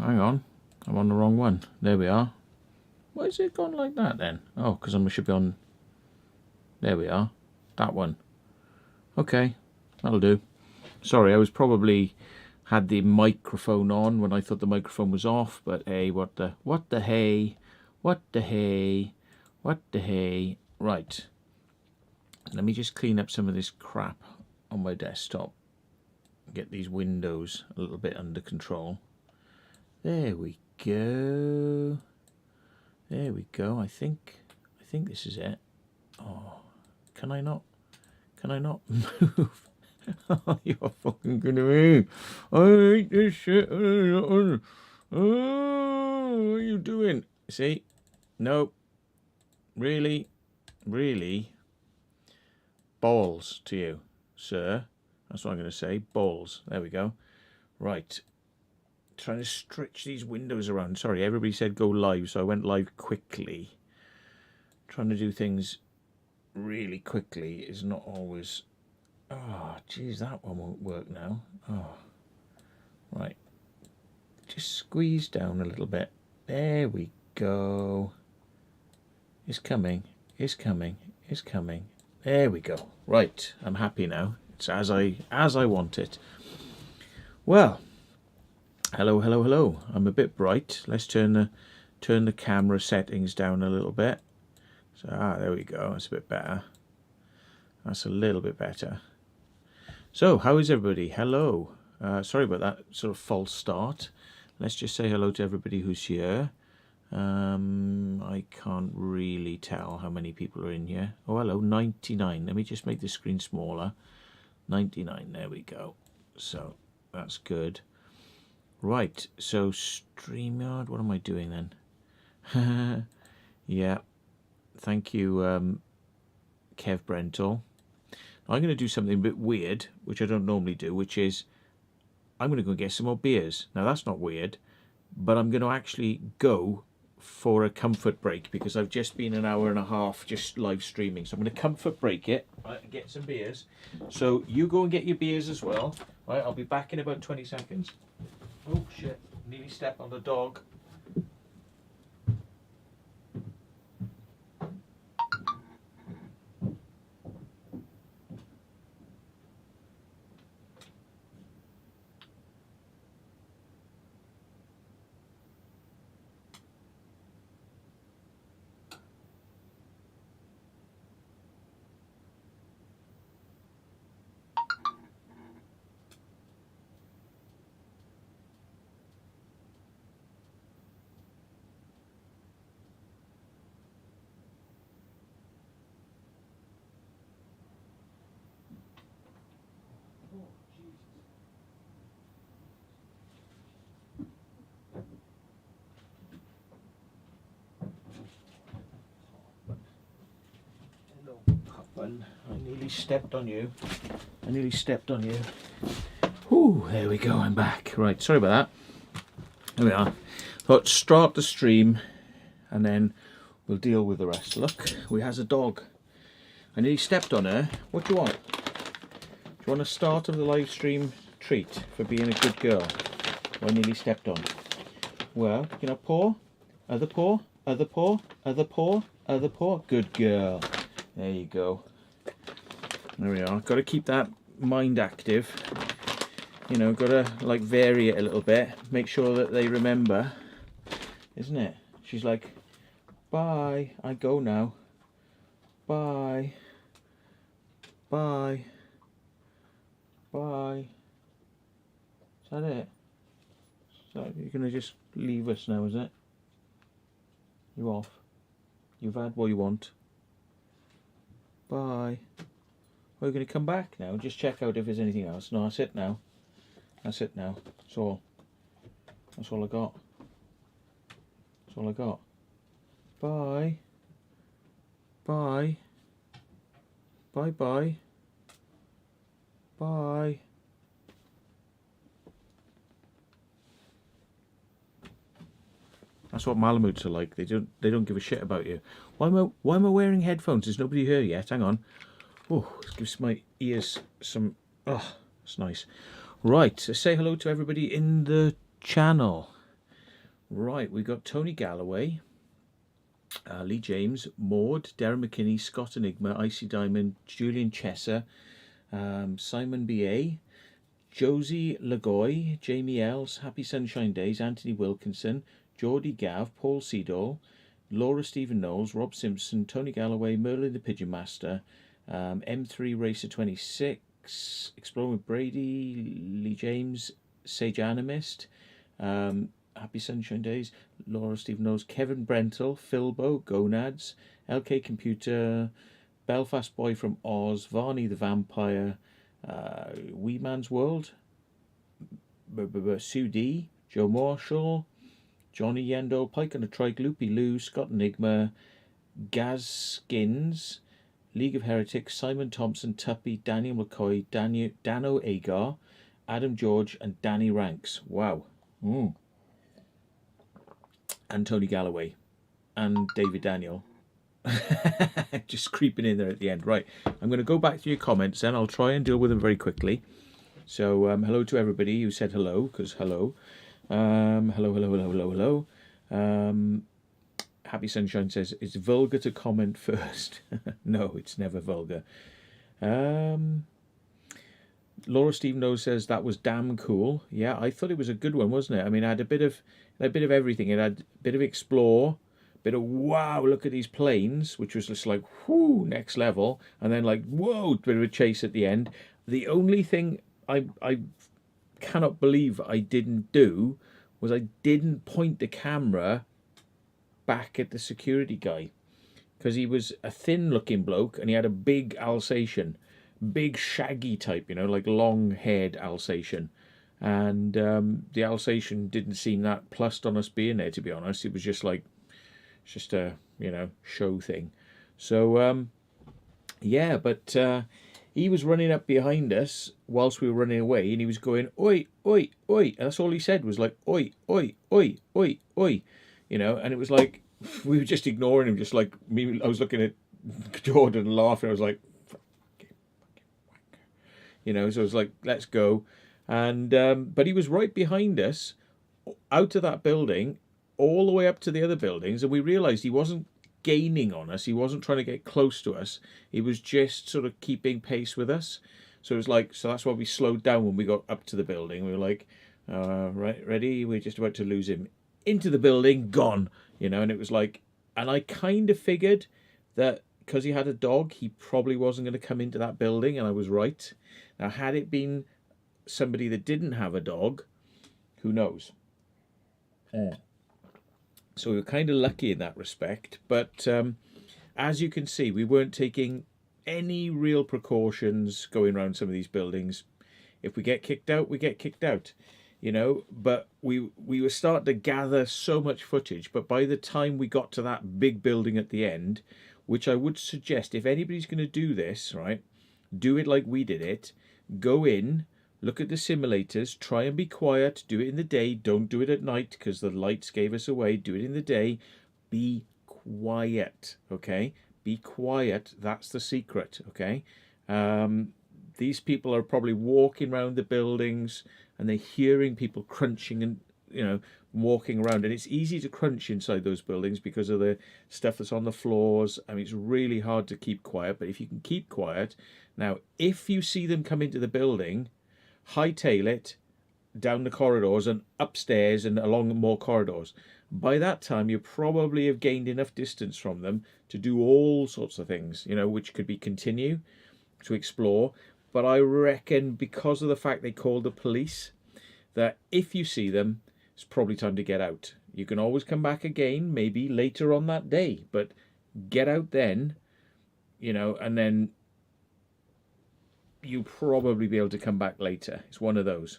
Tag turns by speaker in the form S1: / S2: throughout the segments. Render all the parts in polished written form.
S1: hang on. I'm on the wrong one. There we are. Why is it gone like that then? Oh, because I should be on... There we are. That one. Okay, that'll do. Sorry, I was probably had the microphone on when I thought the microphone was off, but hey, what the hey? What the hey? What the hey? Right. Let me just clean up some of this crap on my desktop. Get these windows a little bit under control. There we go. There we go. I think this is it. Oh, can I not move? You're fucking gonna move. I hate this shit. Oh, what are you doing? See? No. Really? Really? Balls to you, sir. That's what I'm going to say. Balls. There we go. Right. Trying to stretch these windows around. Sorry, everybody said go live, so I went live quickly. Trying to do things really quickly is not always... Oh, geez, that one won't work now. Oh. Right. Just squeeze down a little bit. There we go. It's coming. It's coming. It's coming. There we go. Right. I'm happy now. It's as I want it. Well, hello, hello, hello. I'm a bit bright. Let's turn the camera settings down a little bit. So there we go. That's a bit better. That's a little bit better. So, how is everybody? Hello. Sorry about that sort of false start. Let's just say hello to everybody who's here. I can't really tell how many people are in here. Oh, hello, 99. Let me just make the screen smaller. 99, there we go. So, that's good. Right, so StreamYard, what am I doing then? Yeah, thank you, Kev Brental. I'm going to do something a bit weird, which I don't normally do, which is I'm going to go get some more beers. Now, that's not weird, but I'm going to actually go for a comfort break because I've just been an hour and a half just live streaming. So I'm going to comfort break it, right, and get some beers. So you go and get your beers as well. Right, I'll be back in about 20 seconds. Oh, shit. Nearly stepped on the dog. I nearly stepped on you. I nearly stepped on you. Whew, there we go, I'm back. Right, sorry about that. There we are. Thought start the stream and then we'll deal with the rest. Look, we has a dog. I nearly stepped on her. What do you want? Do you want a start of the live stream treat for being a good girl? I nearly stepped on. Well, you know, paw, other paw, other paw, other paw, other paw. Good girl. There you go. There we are. Got to keep that mind active. You know, got to like vary it a little bit. Make sure that they remember, isn't it? She's like, bye. I go now. Bye. Bye. Bye. Is that it? So you're gonna just leave us now, is it? You off? You've had what you want. Bye. Are you going to come back now? Just check out if there's anything else. No, that's it now. That's it now. That's all. That's all I got. That's all I got. Bye. Bye. Bye bye. Bye. That's what Malamutes are like. They don't give a shit about you. Why am I wearing headphones? There's nobody here yet. Hang on. Oh, this gives my ears some... Oh, it's nice. Right, so say hello to everybody in the channel. Right, we got Tony Galloway, Lee James, Maud, Darren McKinney, Scott Enigma, Icy Diamond, Julian Chesser, Simon B.A., Josie Lagoy, Jamie Els, Happy Sunshine Days, Anthony Wilkinson, Geordie Gav, Paul Seedall, Laura Stephen Knowles, Rob Simpson, Tony Galloway, Merlin the Pigeon Master, M3 Racer 26, Exploring with Brady, Lee James, Sage Animist, Happy Sunshine Days, Laura Stephen Knowles, Kevin Brentle, Philbo, Gonads, LK Computer, Belfast Boy from Oz, Varney the Vampire, Wee Man's World, Sue D, Joe Marshall, Johnny Yendo, Pike and a Trike, Loopy Lou, Scott Enigma, Gaz Skins, League of Heretics, Simon Thompson, Tuppy, Daniel McCoy, Dano Agar, Adam George, and Danny Ranks. Wow. And Tony Galloway, and David Daniel. Just creeping in there at the end. Right, I'm going to go back to your comments then. I'll try and deal with them very quickly. So hello to everybody who said hello, because hello. Hello. Happy Sunshine says, it's vulgar to comment first. No, it's never vulgar. Laura Stephen Knowles says, that was damn cool. Yeah, I thought it was a good one, wasn't it? I mean, I had a bit of everything. It had a bit of explore, bit of wow, look at these planes, which was just like, whoo, next level. And then like, whoa, bit of a chase at the end. The only thing I cannot believe I didn't do was I didn't point the camera back at the security guy, because he was a thin looking bloke and he had a big Alsatian, big shaggy type, like long haired Alsatian. And the Alsatian didn't seem that plussed on us being there, to be honest. It was just like, just a show thing. So yeah, but he was running up behind us whilst we were running away, and he was going, oi, oi, oi. And that's all he said was like, oi, oi, oi, oi, oi. And it was like, we were just ignoring him, just like me. I was looking at Jordan and laughing. I was like, so it was like, let's go. And but he was right behind us, out of that building, all the way up to the other buildings, and we realised he wasn't gaining on us. He wasn't trying to get close to us. He was just sort of keeping pace with us. So it was like, so that's why we slowed down when we got up to the building. We were like, right, ready? We're just about to lose him. Into the building, gone. And it was like, and I kind of figured that because he had a dog, he probably wasn't going to come into that building, and I was right. Now, had it been somebody that didn't have a dog, who knows? So we were kind of lucky in that respect. But as you can see, we weren't taking any real precautions going around some of these buildings. If we get kicked out, we get kicked out. But we were starting to gather so much footage. But by the time we got to that big building at the end, which I would suggest, if anybody's going to do this, right, do it like we did it. Go in, look at the simulators, try and be quiet, do it in the day, don't do it at night because the lights gave us away, do it in the day, be quiet, okay? Be quiet, that's the secret, okay? These people are probably walking around the buildings and they're hearing people crunching and, walking around. And it's easy to crunch inside those buildings because of the stuff that's on the floors. I mean, it's really hard to keep quiet, but if you can keep quiet. Now, if you see them come into the building, hightail it down the corridors and upstairs and along more corridors. By that time, you probably have gained enough distance from them to do all sorts of things, which could be continue to explore. But I reckon because of the fact they called the police, that if you see them, it's probably time to get out. You can always come back again, maybe later on that day, but get out then, and then you'll probably be able to come back later. It's one of those.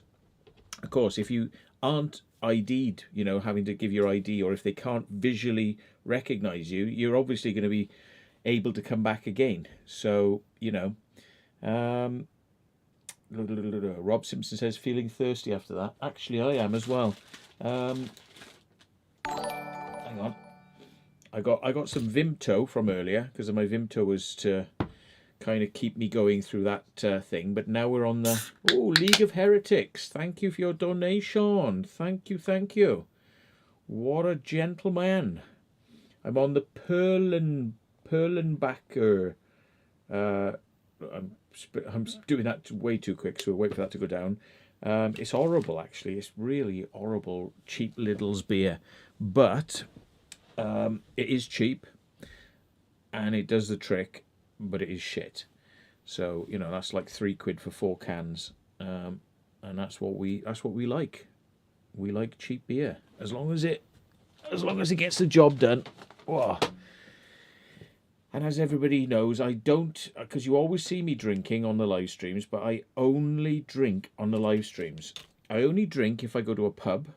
S1: Of course, if you aren't ID'd, having to give your ID, or if they can't visually recognize you, you're obviously going to be able to come back again. So, Rob Simpson says, feeling thirsty after that. Actually, I am as well. Hang on. I got some Vimto from earlier, because my Vimto was to kind of keep me going through that thing. But now we're on the League of Heretics. Thank you for your donation. Thank you. What a gentleman. I'm on the Perlenbacher. I'm doing that way too quick, so we'll wait for that to go down. It's horrible, actually. It's really horrible, cheap Lidl's beer. But it is cheap, and it does the trick, but it is shit. So, you know, that's like £3 for 4 cans. And that's what we like. We like cheap beer. As long as it gets the job done. Whoa. And as everybody knows, I don't, because you always see me drinking on the live streams, but I only drink on the live streams. I only drink if I go to a pub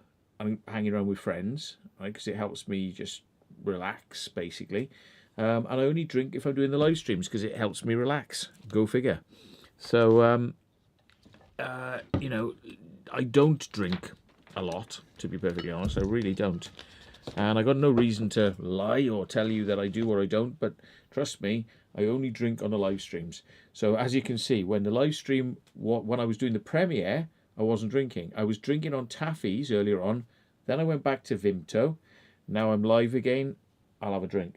S1: and I'm hanging around with friends, right? Because it helps me just relax, basically. And I only drink if I'm doing the live streams because it helps me relax. Go figure. So, you know, I don't drink a lot, to be perfectly honest. I really don't. And I got no reason to lie or tell you that I do or I don't, but trust me, I only drink on the live streams. So as you can see, when the live stream, when I was doing the premiere, I wasn't drinking. I was drinking on Taffy's earlier on. Then I went back to Vimto. Now I'm live again. I'll have a drink.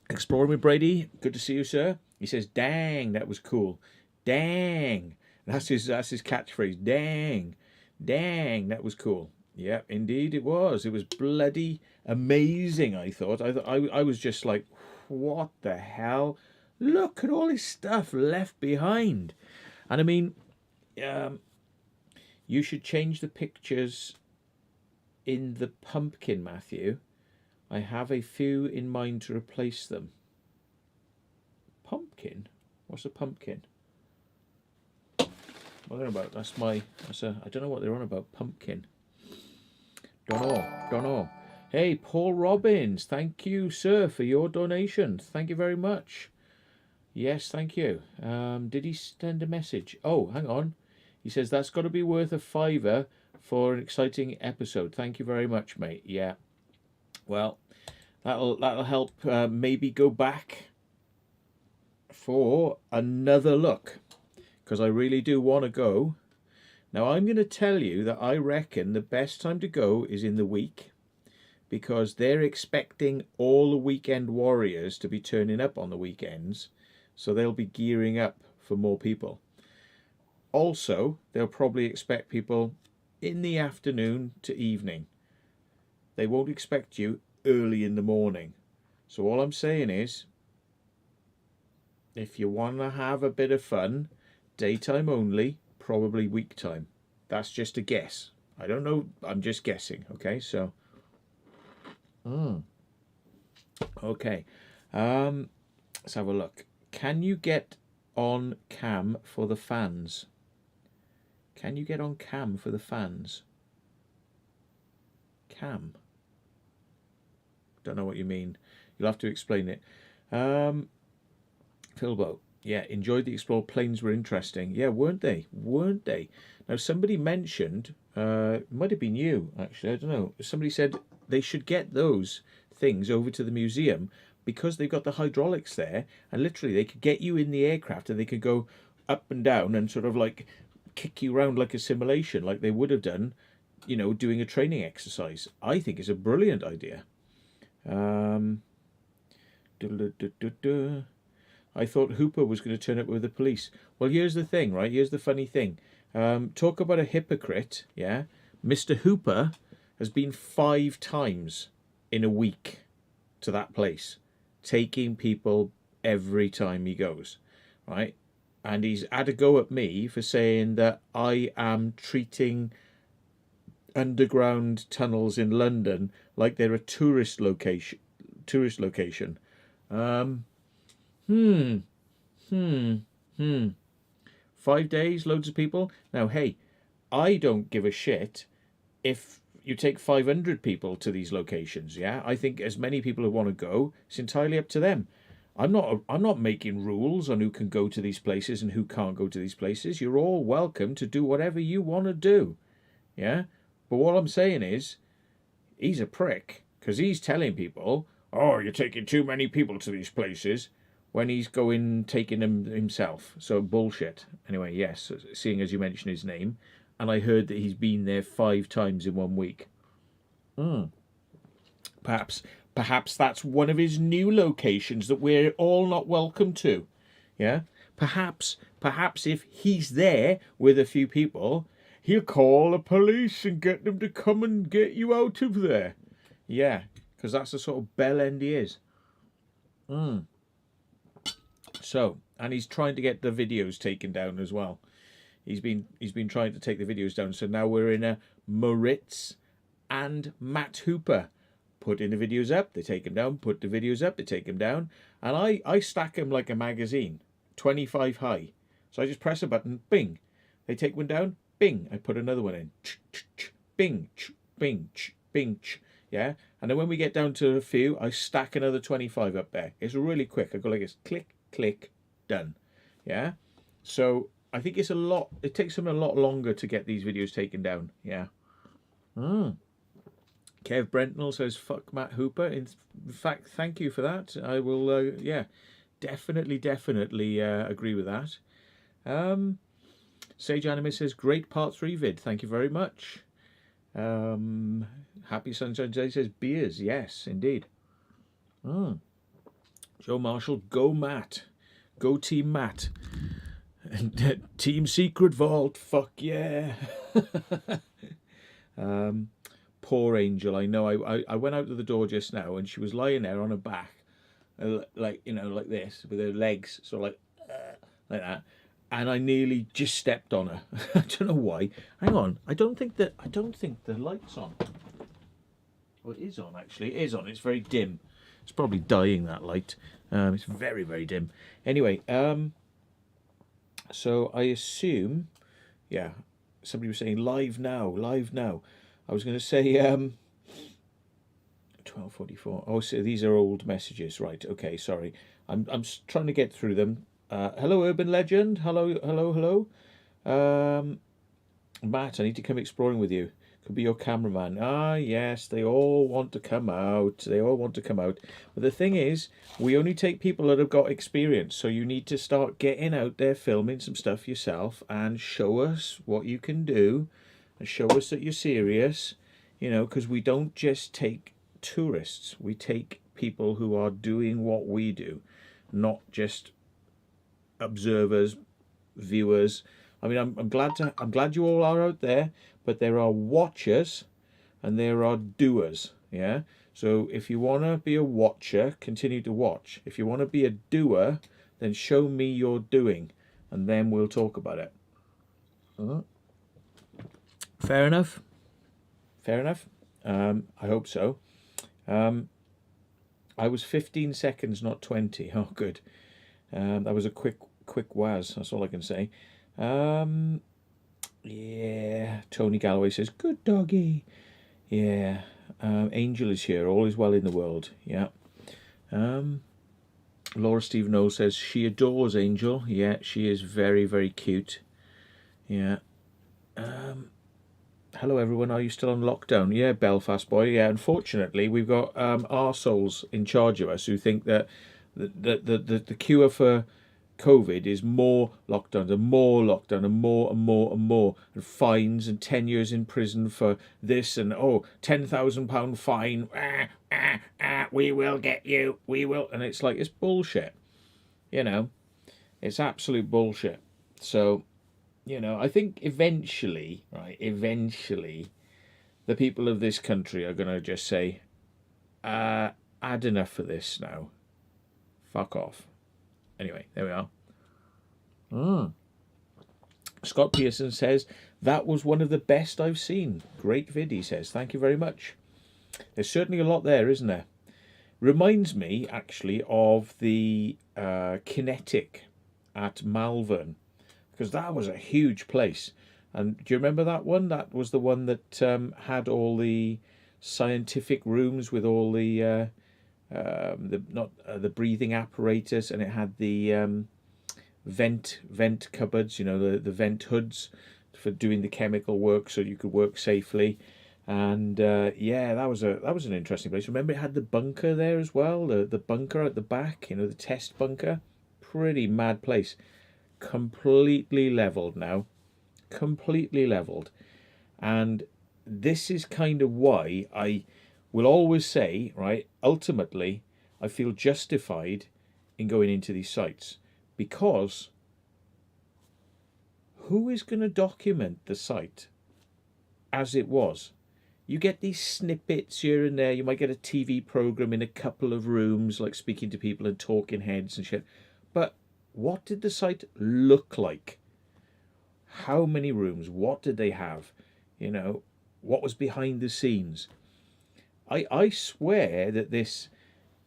S1: Exploring with Brady. Good to see you, sir. He says, "Dang, that was cool. Dang." That's his catchphrase. Dang. Dang, that was cool. Yeah, indeed it was. It was bloody amazing, I thought. I was just like, what the hell? Look at all this stuff left behind. And I mean, you should change the pictures in the pumpkin, Matthew. I have a few in mind to replace them. Pumpkin? What's a pumpkin? What are they about? I don't know what they're on about. Pumpkin. Don't know. Hey, Paul Robbins, thank you, sir, for your donation. Thank you very much. Yes, thank you. Did he send a message? Oh, hang on. He says that's got to be worth a £5 for an exciting episode. Thank you very much, mate. Yeah. Well, that'll help maybe go back for another look, because I really do want to go. Now, I'm going to tell you that I reckon the best time to go is in the week, because they're expecting all the weekend warriors to be turning up on the weekends, so they'll be gearing up for more people. Also, they'll probably expect people in the afternoon to evening. They won't expect you early in the morning. So all I'm saying is, if you want to have a bit of fun, daytime only, probably week time. That's just a guess. I don't know. I'm just guessing. Okay, so. Okay. Let's have a look. Can you get on cam for the fans? Can you get on cam for the fans? Cam. Don't know what you mean. You'll have to explain it. Philbo. Yeah, enjoyed the Explore. Planes were interesting. Yeah, weren't they? Weren't they? Now, somebody mentioned, it might have been you, actually, I don't know. Somebody said they should get those things over to the museum because they've got the hydraulics there, and literally they could get you in the aircraft and they could go up and down and sort of like kick you around like a simulation, like they would have done, you know, doing a training exercise. I think it's a brilliant idea. I thought Hooper was going to turn up with the police. Well, here's the thing, right? Here's the funny thing. Talk about a hypocrite, yeah? Mr. Hooper has been 5 times in a week to that place, taking people every time he goes, right? And he's had a go at me for saying that I am treating underground tunnels in London like they're a tourist location. 5 days, loads of people. Now, hey, I don't give a shit if you take 500 people to these locations, yeah? I think as many people who want to go, it's entirely up to them. I'm not making rules on who can go to these places and who can't go to these places. You're all welcome to do whatever you want to do, yeah? But what I'm saying is, he's a prick, because he's telling people, oh, you're taking too many people to these places, when he's taking them himself. So bullshit. Anyway, yes, seeing as you mentioned his name, and I heard that he's been there 5 times in 1 week. Perhaps that's one of his new locations that we're all not welcome to. Yeah. Perhaps if he's there with a few people, he'll call the police and get them to come and get you out of there. Yeah, because that's the sort of bell end he is. So, and he's trying to get the videos taken down as well. He's been trying to take the videos down. So now we're in a Moritz and Matt Hooper. Putting the videos up, they take them down. Put the videos up, they take them down. And I stack them like a magazine, 25 high. So I just press a button, bing. They take one down, bing. I put another one in, bing, bing, bing. Yeah. And then when we get down to a few, I stack another 25 up there. It's really quick. I go like this, click, click, done. Yeah. So I think it's a lot. It takes them a lot longer to get these videos taken down. Yeah. Kev Brentnell says, fuck Matt Hooper. In fact, thank you for that. I will, yeah, definitely agree with that. Sage Anime says, great part 3 vid. Thank you very much. Happy Sunshine Day says, beers. Yes, indeed. Joe Marshall, go Matt. Go Team Matt. Team Secret Vault. Fuck yeah. Poor Angel. I know. I went out to the door just now and she was lying there on her back, like, you know, like this, with her legs sort of like that, and I nearly just stepped on her. I don't know why. Hang on. I don't think the light's on. Well, it is on actually. It is on. It's very dim. It's probably dying, that light. It's very, very dim. Anyway, so I assume, yeah, somebody was saying live now, live now. I was going to say 12:44. Oh, so these are old messages, right? Okay, sorry. I'm trying to get through them. Hello, Urban Legend. Hello. Matt, I need to come exploring with you. Could be your cameraman. Ah, yes, they all want to come out. They all want to come out. But the thing is, we only take people that have got experience. So you need to start getting out there, filming some stuff yourself, and show us what you can do, and show us that you're serious. You know, because we don't just take tourists. We take people who are doing what we do, not just observers, viewers. I mean, I'm glad you all are out there, but there are watchers and there are doers. Yeah. So if you want to be a watcher, continue to watch. If you want to be a doer, then show me your doing, and then we'll talk about it. Fair enough. Fair enough. I hope so. I was 15 seconds, not 20. Oh, good. That was a quick waz. That's all I can say. Yeah. Tony Galloway says, good doggy. Yeah. Angel is here. All is well in the world. Yeah. Laura Steve Knowles says she adores Angel. Yeah, she is very, very cute. Yeah. Hello everyone, are you still on lockdown? Yeah, Belfast boy. Yeah, unfortunately we've got arseholes in charge of us who think that the cure for COVID is more lockdowns and more lockdown and more and fines and 10 years in prison for this and £10,000 fine. We will get you. We will. And it's like, it's bullshit. You know, it's absolute bullshit. So, you know, I think eventually, the people of this country are going to just say, had enough for this now. Fuck off. Anyway, there we are. Scott Pearson says, that was one of the best I've seen. Great vid, he says. Thank you very much. There's certainly a lot there, isn't there? Reminds me, actually, of the Kinetic at Malvern, because that was a huge place. And do you remember that one? That was the one that had all the scientific rooms with all the breathing apparatus, and it had the vent cupboards, you know, the vent hoods for doing the chemical work, so you could work safely. And yeah, that was an interesting place. Remember, it had the bunker there as well, the bunker at the back, you know, the test bunker. Pretty mad place. Completely leveled now, completely leveled. And this is kind of why I will always say, right, ultimately, I feel justified in going into these sites, because who is going to document the site as it was? You get these snippets here and there. You might get a TV program in a couple of rooms, like speaking to people and talking heads and shit. But what did the site look like? How many rooms? What did they have? You know, what was behind the scenes? I swear that this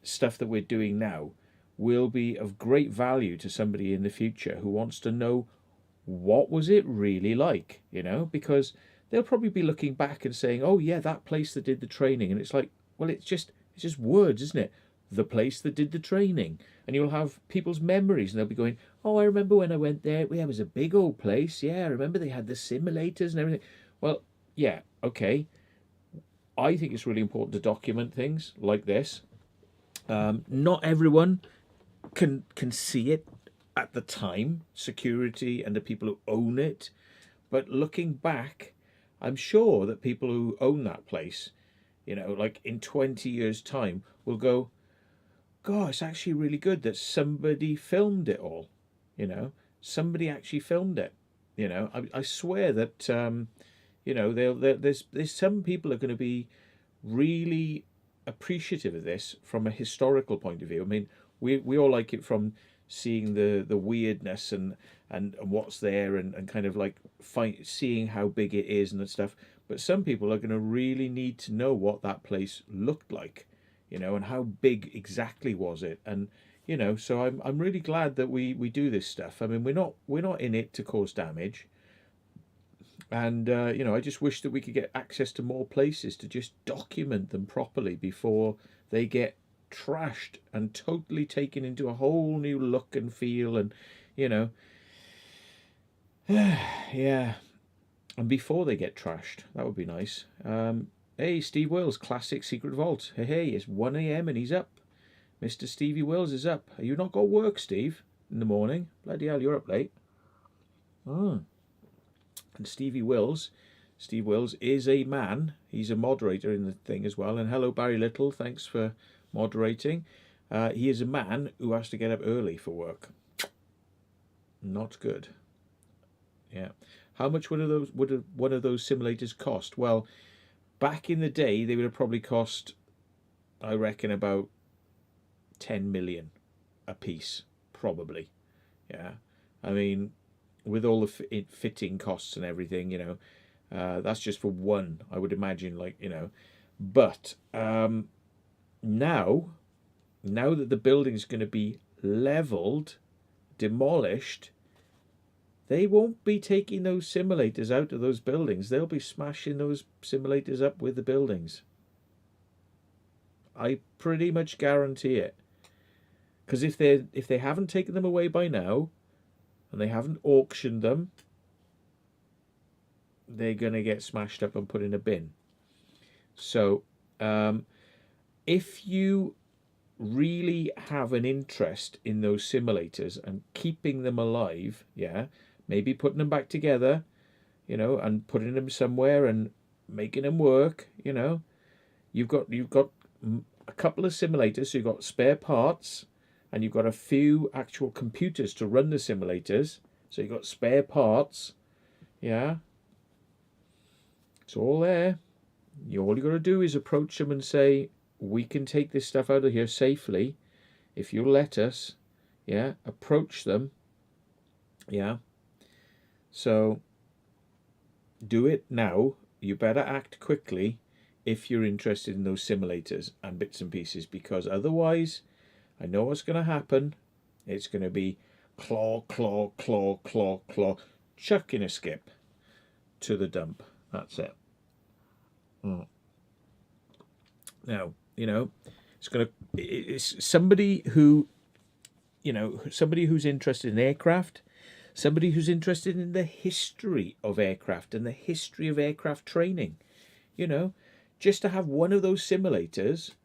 S1: stuff that we're doing now will be of great value to somebody in the future who wants to know what was it really like, you know, because they'll probably be looking back and saying, oh yeah, that place that did the training. And it's like, well, it's just words, isn't it? The place that did the training. And you'll have people's memories and they'll be going, oh, I remember when I went there. Yeah, it was a big old place. Yeah, I remember they had the simulators and everything. Well, yeah, okay. I think it's really important to document things like this. Not everyone can see it at the time, security and the people who own it. But looking back, I'm sure that people who own that place, you know, like in 20 years' time, will go, God, it's actually really good that somebody filmed it all. You know, somebody actually filmed it. You know, I swear that, you know, there's some people are going to be really appreciative of this from a historical point of view. I mean, we all like it from seeing the weirdness and what's there and kind of like seeing how big it is and stuff. But some people are going to really need to know what that place looked like, you know, and how big exactly was it. And you know, so I'm really glad that we do this stuff. I mean, we're not in it to cause damage. And you know, I just wish that we could get access to more places to just document them properly before they get trashed and totally taken into a whole new look and feel. And you know, yeah, and before they get trashed, that would be nice. Hey, Steve Wills, classic secret vault. Hey, it's 1 a.m. and he's up. Mr. Stevie Wills is up. Are you not got work, Steve, in the morning? Bloody hell, you're up late. Oh. And Steve Wills is a man. He's a moderator in the thing as well. And hello, Barry Little. Thanks for moderating. He is a man who has to get up early for work. Not good. Yeah. How much would one of those simulators cost? Well, back in the day, they would have probably cost, I reckon, about 10 million a piece, probably. Yeah. I mean, with all the fitting costs and everything, you know, that's just for one, I would imagine, like, you know. But now that the building's going to be leveled, demolished, they won't be taking those simulators out of those buildings. They'll be smashing those simulators up with the buildings. I pretty much guarantee it. Because if they haven't taken them away by now, and they haven't auctioned them, they're going to get smashed up and put in a bin. So if you really have an interest in those simulators and keeping them alive, yeah, maybe putting them back together, you know, and putting them somewhere and making them work, you know, you've got a couple of simulators, so you've got spare parts, and you've got a few actual computers to run the simulators. So you've got spare parts. Yeah. It's all there. All you got to do is approach them and say, we can take this stuff out of here safely if you'll let us. Yeah. Approach them. Yeah. So do it now. You better act quickly if you're interested in those simulators and bits and pieces, because otherwise, I know what's going to happen. It's going to be claw, claw, claw, claw, claw, chuck in a skip to the dump. That's it. Now, you know, it's somebody who, you know, somebody who's interested in aircraft, somebody who's interested in the history of aircraft and the history of aircraft training. You know, just to have one of those simulators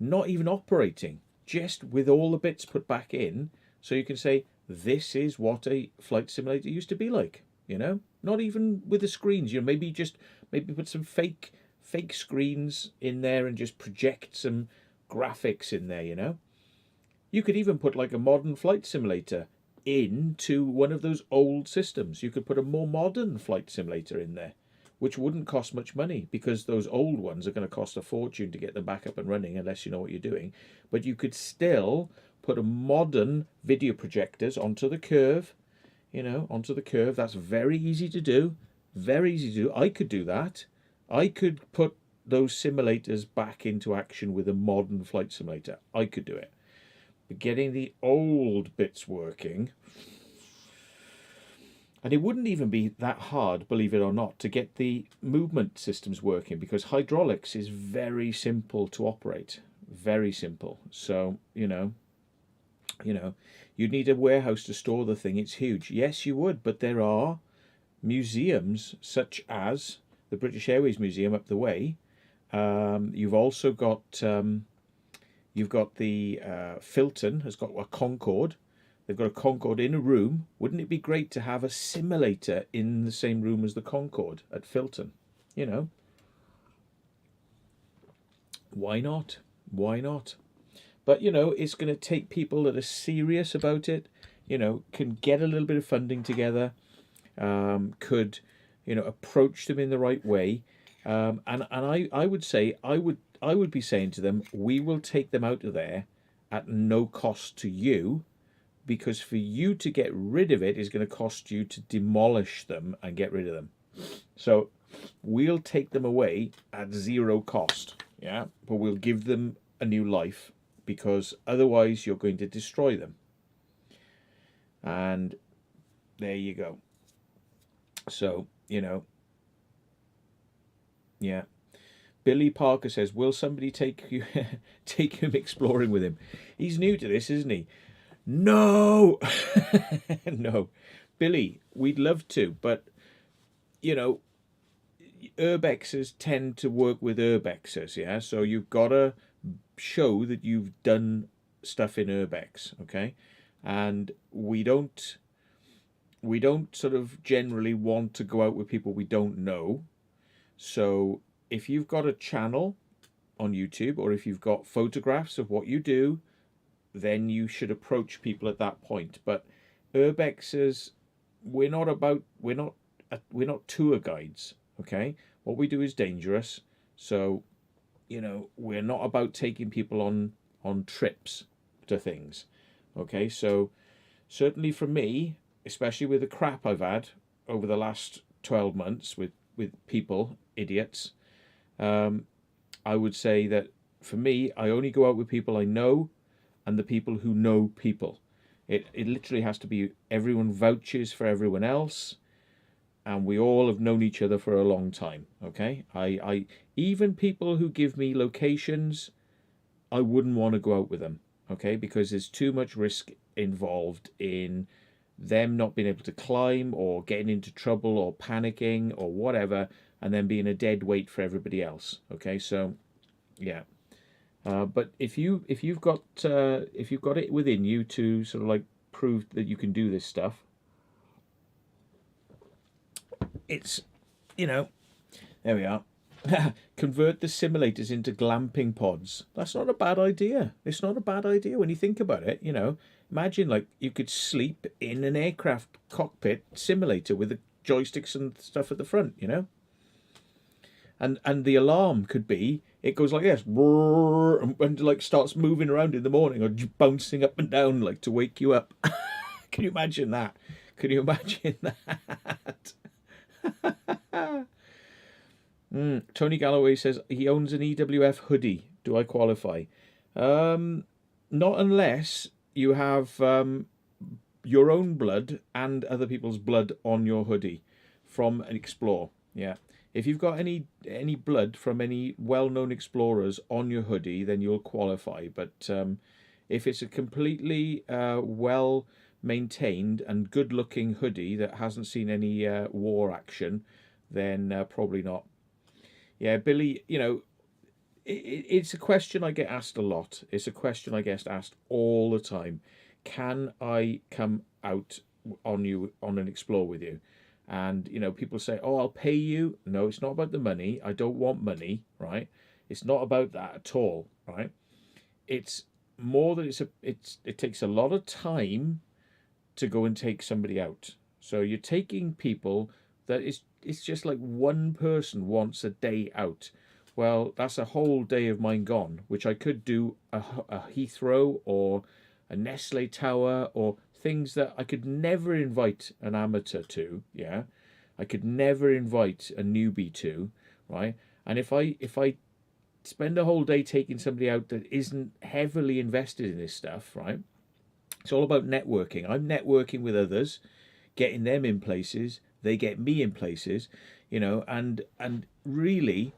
S1: not even operating, just with all the bits put back in, so you can say, this is what a flight simulator used to be like, you know? Not even with the screens, you know, maybe Maybe put some fake screens in there and just project some graphics in there, you know. You could even put like a modern flight simulator into one of those old systems. You could put a more modern flight simulator in there, which wouldn't cost much money, because those old ones are going to cost a fortune to get them back up and running unless you know what you're doing. But you could still put a modern video projectors onto the curve, you know, onto the curve. That's very easy to do. Very easy to do. I could do that. I could put those simulators back into action with a modern flight simulator. I could do it. But getting the old bits working, and it wouldn't even be that hard, believe it or not, to get the movement systems working, because hydraulics is very simple to operate. Very simple. So, you know, you'd need a warehouse to store the thing. It's huge. Yes, you would, but there are museums such as the British Airways Museum up the way. You've also got the Filton has got a Concorde. They've got a Concorde in a room. Wouldn't it be great to have a simulator in the same room as the Concorde at Filton? You know, why not? Why not? But, you know, it's going to take people that are serious about it, you know, can get a little bit of funding together, could, you know, approach them in the right way. And I would say, I would be saying to them, we will take them out of there at no cost to you, because for you to get rid of it is going to cost you to demolish them and get rid of them. So we'll take them away at zero cost, yeah, but we'll give them a new life, because otherwise you're going to destroy them. And there you go. So, you know, yeah. Billy Parker says, will somebody take him exploring with him? He's new to this, isn't he? No. No. Billy, we'd love to, but, you know, urbexers tend to work with urbexers, yeah? So you've got to show that you've done stuff in urbex, okay? And we don't sort of generally want to go out with people we don't know. So if you've got a channel on YouTube, or if you've got photographs of what you do, then you should approach people at that point. But urbexers, we're not tour guides, okay? What we do is dangerous. So, you know, we're not about taking people on trips to things, okay? So certainly for me, especially with the crap I've had over the last 12 months with people, idiots, I would say that for me, I only go out with people I know, and the people who know people. It literally has to be everyone vouches for everyone else, and we all have known each other for a long time, okay? I even people who give me locations, I wouldn't want to go out with them, okay? Because there's too much risk involved in them not being able to climb, or getting into trouble, or panicking, or whatever, and then being a dead weight for everybody else, okay? So, yeah. But if you've got it within you to sort of like prove that you can do this stuff, it's, you know, there we are. Convert the simulators into glamping pods. That's not a bad idea. It's not a bad idea when you think about it. You know, imagine like you could sleep in an aircraft cockpit simulator with the joysticks and stuff at the front. You know, and the alarm could be, it goes like this, and like starts moving around in the morning, or bouncing up and down like to wake you up. Can you imagine that? Can you imagine that? Tony Galloway says he owns an EWF hoodie. Do I qualify? Not unless you have your own blood and other people's blood on your hoodie from an Explore. Yeah. If you've got any blood from any well-known explorers on your hoodie, then you'll qualify. But if it's a completely well-maintained and good-looking hoodie that hasn't seen any war action, then probably not. Yeah, Billy, you know, it's a question I get asked a lot. It's a question I get asked all the time. Can I come out on an Explore with you? And, you know, people say, oh, I'll pay you. No, it's not about the money. I don't want money, right? It's not about that at all, right? It's more that it takes a lot of time to go and take somebody out. So you're taking people that it's just like one person wants a day out. Well, that's a whole day of mine gone, which I could do a Heathrow or a Nestle Tower or things that I could never invite an amateur to. Yeah, I could never invite a newbie to, right? And if I spend a whole day taking somebody out that isn't heavily invested in this stuff, right? It's all about networking. I'm networking with others, getting them in places. They get me in places, you know, and really,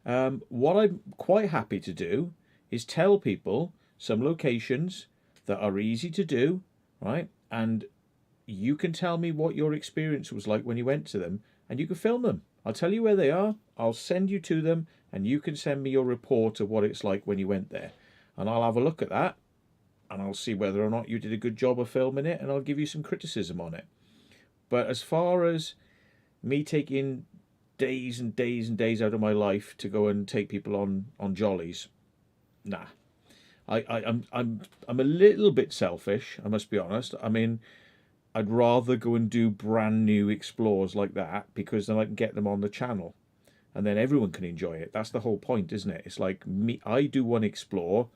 S1: what I'm quite happy to do is tell people some locations that are easy to do, right? And you can tell me what your experience was like when you went to them, and you can film them. I'll tell you where they are. I'll send you to them, and you can send me your report of what it's like when you went there, and I'll have a look at that, and I'll see whether or not you did a good job of filming it, and I'll give you some criticism on it. But as far as me taking days and days and days out of my life to go and take people on jollies, nah. I'm a little bit selfish, I must be honest. I mean, I'd rather go and do brand new explores like that, because then I can get them on the channel and then everyone can enjoy it. That's the whole point, isn't it? It's like me, I do one explore,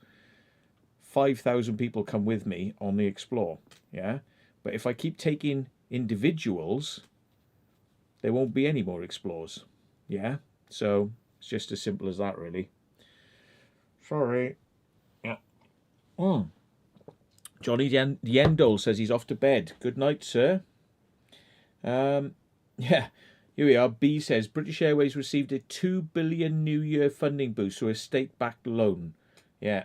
S1: 5,000 people come with me on the explore, yeah? But if I keep taking individuals, there won't be any more explores, yeah? So it's just as simple as that, really. Sorry. Yeah. Johnny Yendol says he's off to bed. Good night, sir. Yeah, here we are. B says British Airways received a 2 billion New Year funding boost through a state-backed loan. Yeah,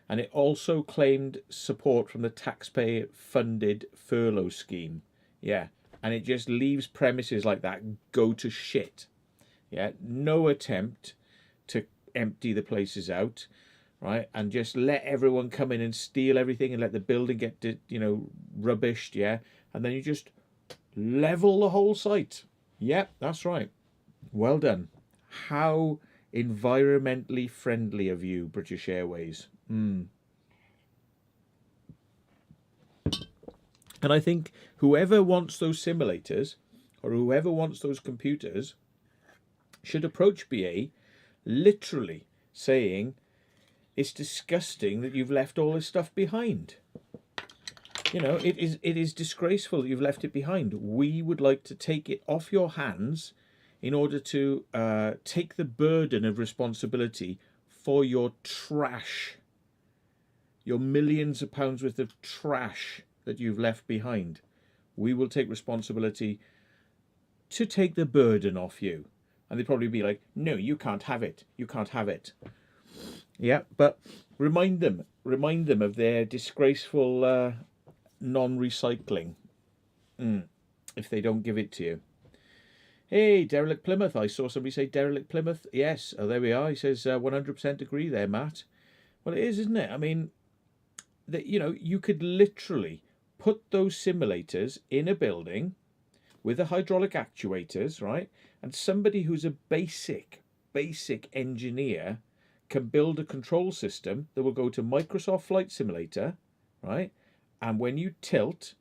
S1: and it also claimed support from the taxpayer-funded furlough scheme. Yeah, and it just leaves premises like that go to shit. Yeah, no attempt to empty the places out, right? And just let everyone come in and steal everything and let the building get, you know, rubbished, yeah? And then you just level the whole site. Yep, that's right. Well done. How environmentally friendly of you, British Airways. And I think whoever wants those simulators or whoever wants those computers should approach BA literally saying, it's disgusting that you've left all this stuff behind. You know, it is disgraceful that you've left it behind. We would like to take it off your hands in order to take the burden of responsibility for your trash, your millions of pounds worth of trash that you've left behind. We will take responsibility to take the burden off you. And they'd probably be like, no, you can't have it. You can't have it. Yeah, but remind them of their disgraceful non-recycling if they don't give it to you. Hey, Derelict Plymouth. I saw somebody say Derelict Plymouth. Yes, oh, there we are. He says 100% agree there, Matt. Well, it is, isn't it? I mean, that, you know, you could literally put those simulators in a building with the hydraulic actuators, right? And somebody who's a basic engineer can build a control system that will go to Microsoft Flight Simulator, right? And when you tilt,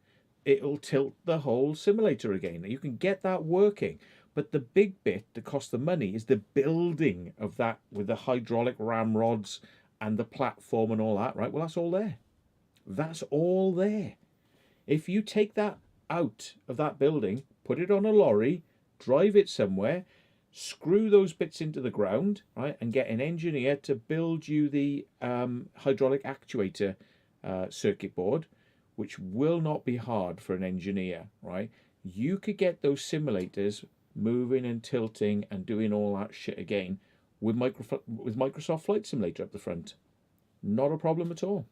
S1: it'll tilt the whole simulator again. You can get that working. But the big bit that costs the money is the building of that with the hydraulic ramrods and the platform and all that, right? Well, that's all there. That's all there. If you take that out of that building, put it on a lorry, drive it somewhere, screw those bits into the ground, right, and get an engineer to build you the hydraulic actuator circuit board, which will not be hard for an engineer, right? You could get those simulators moving and tilting and doing all that shit again with Microsoft Flight Simulator up the front. Not a problem at all.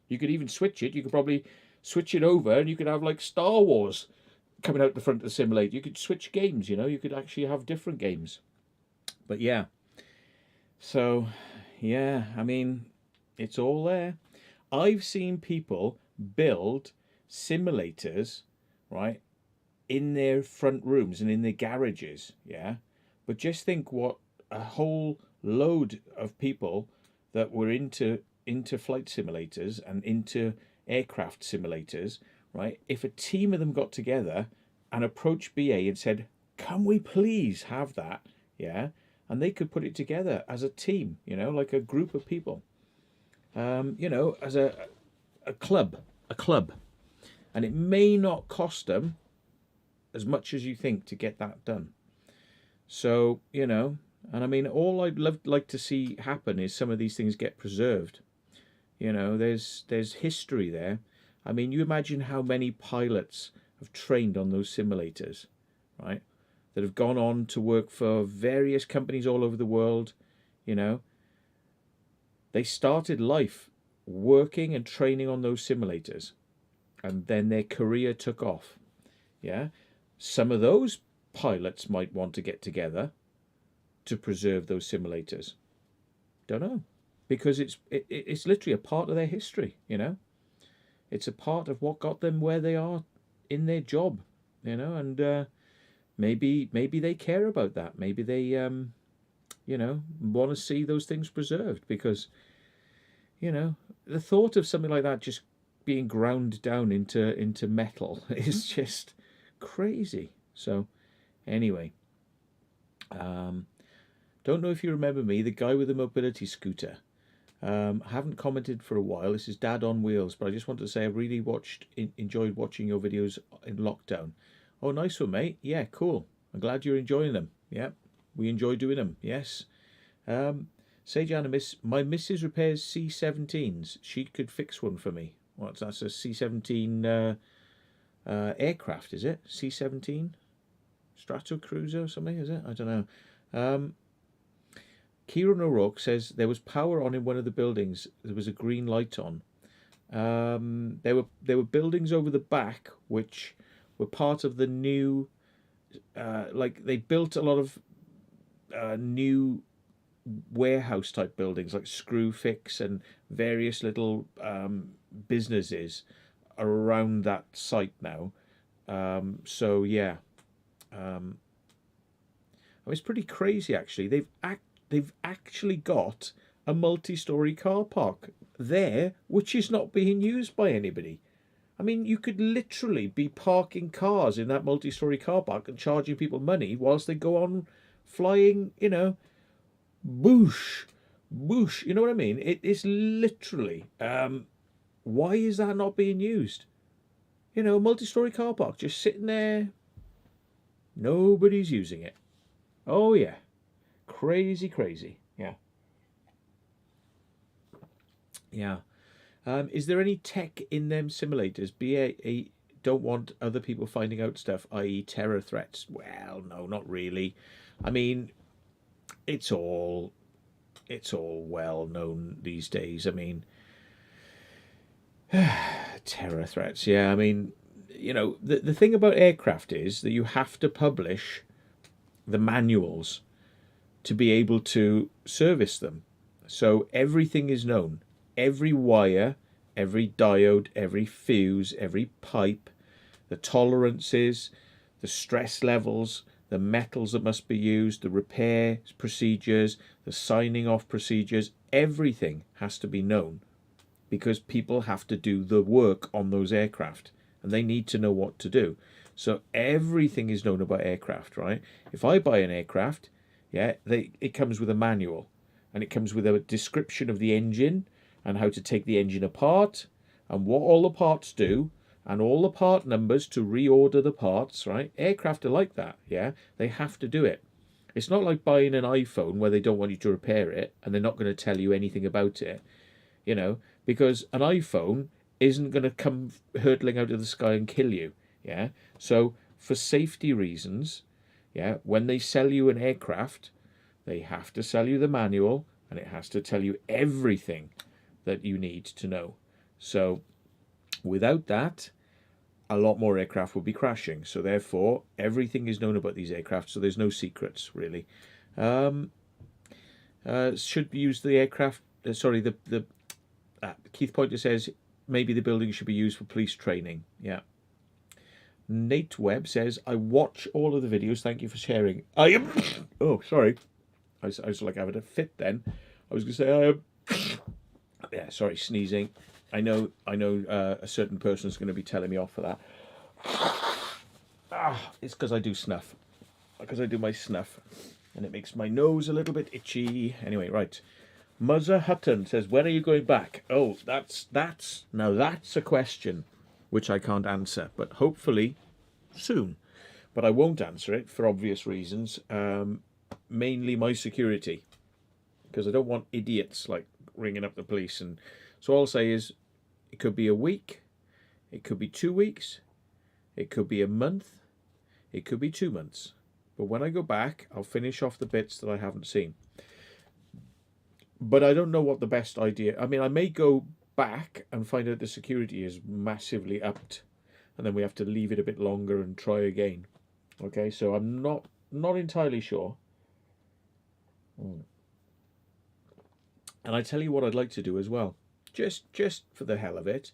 S1: You could even switch it. You could probably switch it over and you could have like Star Wars coming out the front of the simulator. You could switch games, you know. You could actually have different games. But yeah. So, yeah, I mean, it's all there. I've seen people build simulators, right, in their front rooms and in their garages, yeah. But just think what a whole load of people that were into flight simulators and into aircraft simulators, right? If a team of them got together and approached BA and said, "Can we please have that?" Yeah, and they could put it together as a team, like a group of people, as a club, and it may not cost them as much as you think to get that done. So, and I mean, all I'd like to see happen is some of these things get preserved. There's history there. I mean, you imagine how many pilots have trained on those simulators, right? That have gone on to work for various companies all over the world. They started life working and training on those simulators, and then their career took off. Yeah, some of those pilots might want to get together to preserve those simulators. Don't know, because it's literally a part of their history. It's a part of what got them where they are in their job. And maybe they care about that. Maybe they want to see those things preserved, because the thought of something like that just being ground down into metal is just crazy. So anyway, don't know if you remember me, the guy with the mobility scooter. Haven't commented for a while. This is Dad on Wheels, but I just wanted to say I really enjoyed watching your videos in lockdown. Oh, nice one, mate. Yeah, cool. I'm glad you're enjoying them. Yeah, we enjoy doing them. Yes. Sage Anna, my missus repairs C-17s. She could fix one for me. That's a C-17 aircraft, is it? C-17 Stratocruiser or something, is it? I don't know. Kieran O'Rourke says there was power on in one of the buildings. There was a green light on. There were buildings over the back which were part of the new, they built a lot of new warehouse type buildings, like Screwfix and various little businesses around that site now. So yeah, it's pretty crazy actually. They've actually got a multi-story car park there, which is not being used by anybody. I mean, you could literally be parking cars in that multi-story car park and charging people money whilst they go on flying, boosh, boosh. You know what I mean? It is literally, why is that not being used? A multi-story car park just sitting there. Nobody's using it. Oh, yeah. Crazy. Yeah. Yeah. Is there any tech in them simulators? BA don't want other people finding out stuff, i.e. terror threats. Well, no, not really. I mean, it's all well known these days. I mean, terror threats. Yeah, I mean, the thing about aircraft is that you have to publish the manuals to be able to service them. So everything is known. Every wire, every diode, every fuse, every pipe, the tolerances, the stress levels, the metals that must be used, the repair procedures, the signing off procedures, everything has to be known, because people have to do the work on those aircraft and they need to know what to do. So everything is known about aircraft, right? If I buy an aircraft, yeah, it comes with a manual, and it comes with a description of the engine and how to take the engine apart and what all the parts do and all the part numbers to reorder the parts, right? Aircraft are like that, yeah? They have to do it. It's not like buying an iPhone where they don't want you to repair it and they're not going to tell you anything about it, because an iPhone isn't going to come hurtling out of the sky and kill you, yeah? So for safety reasons, yeah, when they sell you an aircraft, they have to sell you the manual, and it has to tell you everything that you need to know. So without that, a lot more aircraft will be crashing. So therefore, everything is known about these aircraft, so there's no secrets, really. Should use the aircraft... Keith Pointer says maybe the building should be used for police training. Yeah. Nate Webb says, I watch all of the videos. Thank you for sharing. I am... Oh, sorry. I was like having a fit then. I was going to say I am... Yeah, sorry, sneezing. I know a certain person's going to be telling me off for that. It's because I do snuff. Because I do my snuff. And it makes my nose a little bit itchy. Anyway, right. Muzzer Hutton says, when are you going back? Oh, that's a question which I can't answer, but hopefully soon. But I won't answer it for obvious reasons, mainly my security, because I don't want idiots like ringing up the police. And so all I'll say is it could be a week, it could be 2 weeks, it could be a month, it could be 2 months. But when I go back, I'll finish off the bits that I haven't seen. But I don't know what the best idea... I mean, I may go back and find out the security is massively upped, and then we have to leave it a bit longer and try again. Okay, so I'm not entirely sure. And I tell you what I'd like to do as well, just for the hell of it.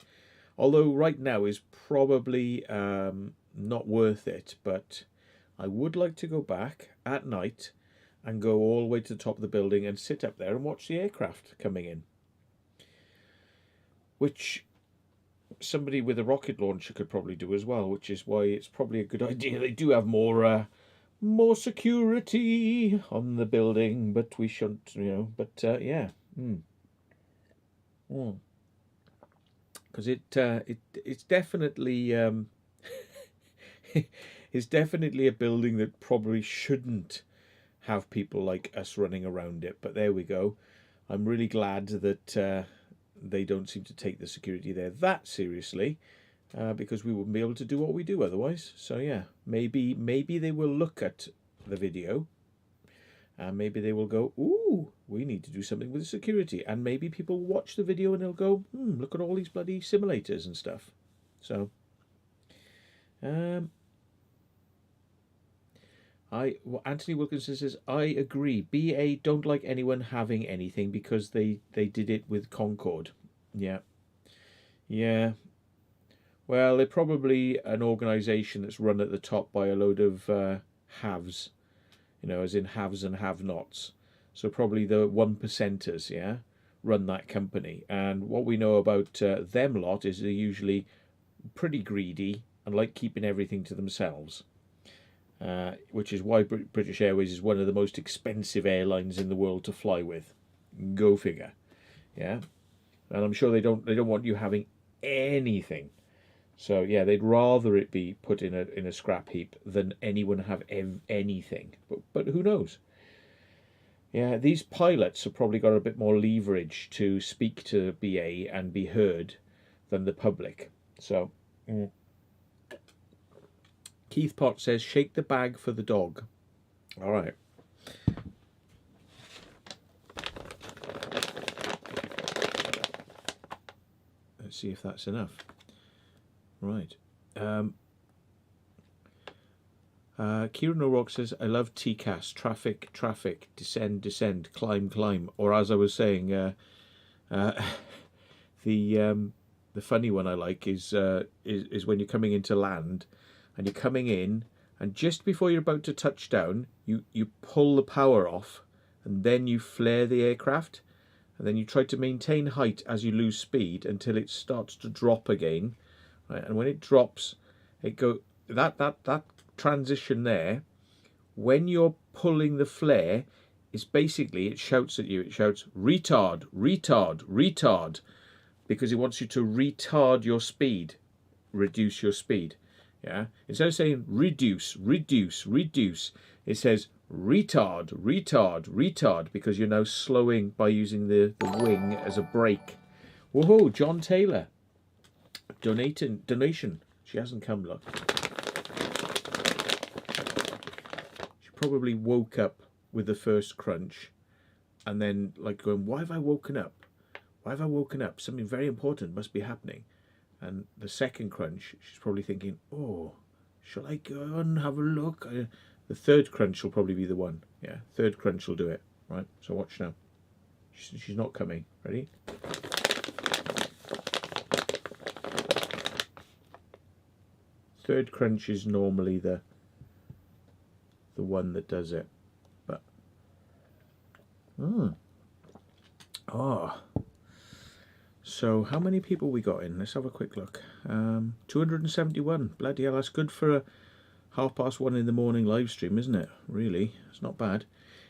S1: Although right now is probably not worth it, but I would like to go back at night and go all the way to the top of the building and sit up there and watch the aircraft coming in. Which somebody with a rocket launcher could probably do as well, which is why it's probably a good idea. They do have more security on the building, but we shouldn't, but yeah. Because it's definitely it's definitely a building that probably shouldn't have people like us running around it, but there we go. I'm really glad that they don't seem to take the security there that seriously, because we wouldn't be able to do what we do otherwise. So yeah, maybe they will look at the video and maybe they will go, ooh, we need to do something with the security, and maybe people will watch the video and they'll go, look at all these bloody simulators and stuff. So Anthony Wilkinson says, I agree. BA don't like anyone having anything because they did it with Concorde. Yeah. Well, they're probably an organisation that's run at the top by a load of haves, as in haves and have-nots. So probably the 1%ers, yeah, run that company. And what we know about them lot is they're usually pretty greedy and like keeping everything to themselves. Which is why British Airways is one of the most expensive airlines in the world to fly with. Go figure. Yeah, and I'm sure they don't want you having anything. So yeah, they'd rather it be put in a scrap heap than anyone have anything. But who knows? Yeah, these pilots have probably got a bit more leverage to speak to BA and be heard than the public. So. Keith Pot says, shake the bag for the dog. All right. Let's see if that's enough. Right. Kieran O'Rourke says, I love TCAS. Traffic, descend, climb. Or as I was saying, the funny one I like is when you're coming into land, and you're coming in, and just before you're about to touch down, you pull the power off, and then you flare the aircraft, and then you try to maintain height as you lose speed until it starts to drop again, right? And when it drops, it go that transition there. When you're pulling the flare, it's basically, it shouts at you. It shouts retard, because it wants you to retard your speed, reduce your speed. Yeah, instead of saying reduce, it says retard, because you're now slowing by using the wing as a brake. Whoa, John Taylor. Donation. She hasn't come, look. She probably woke up with the first crunch and then like going, why have I woken up? Something very important must be happening. And the second crunch, she's probably thinking, oh, shall I go and have a look? The third crunch will probably be the one. Yeah, third crunch will do it. Right, so watch now. She's not coming. Ready? Third crunch is normally the one that does it. But so how many people we got in? Let's have a quick look. 271. Bloody hell, that's good for a 1:30 in the morning live stream, isn't it? Really, it's not bad.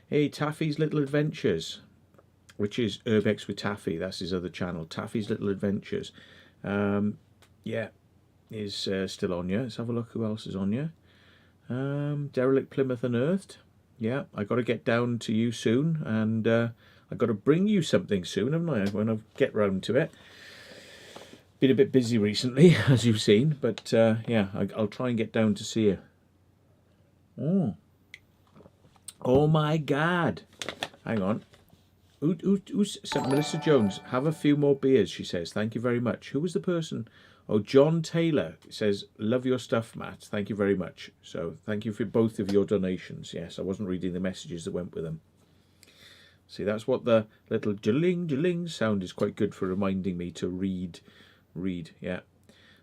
S1: Hey, Taffy's Little Adventures, which is Urbex with Taffy. That's his other channel, Taffy's Little Adventures. Yeah, is still on you. Let's have a look who else is on you. Derelict Plymouth Unearthed. Yeah, I got to get down to you soon, and I got to bring you something soon, haven't I? When I get round to it. Been a bit busy recently, as you've seen, but yeah, I'll try and get down to see you. Oh my God! Hang on. Who's Melissa Jones? Have a few more beers, she says. Thank you very much. Who was the person? Oh, John Taylor says, love your stuff, Matt. Thank you very much. So thank you for both of your donations. Yes, I wasn't reading the messages that went with them. See, that's what the little jilling sound is quite good for reminding me to read. Yeah.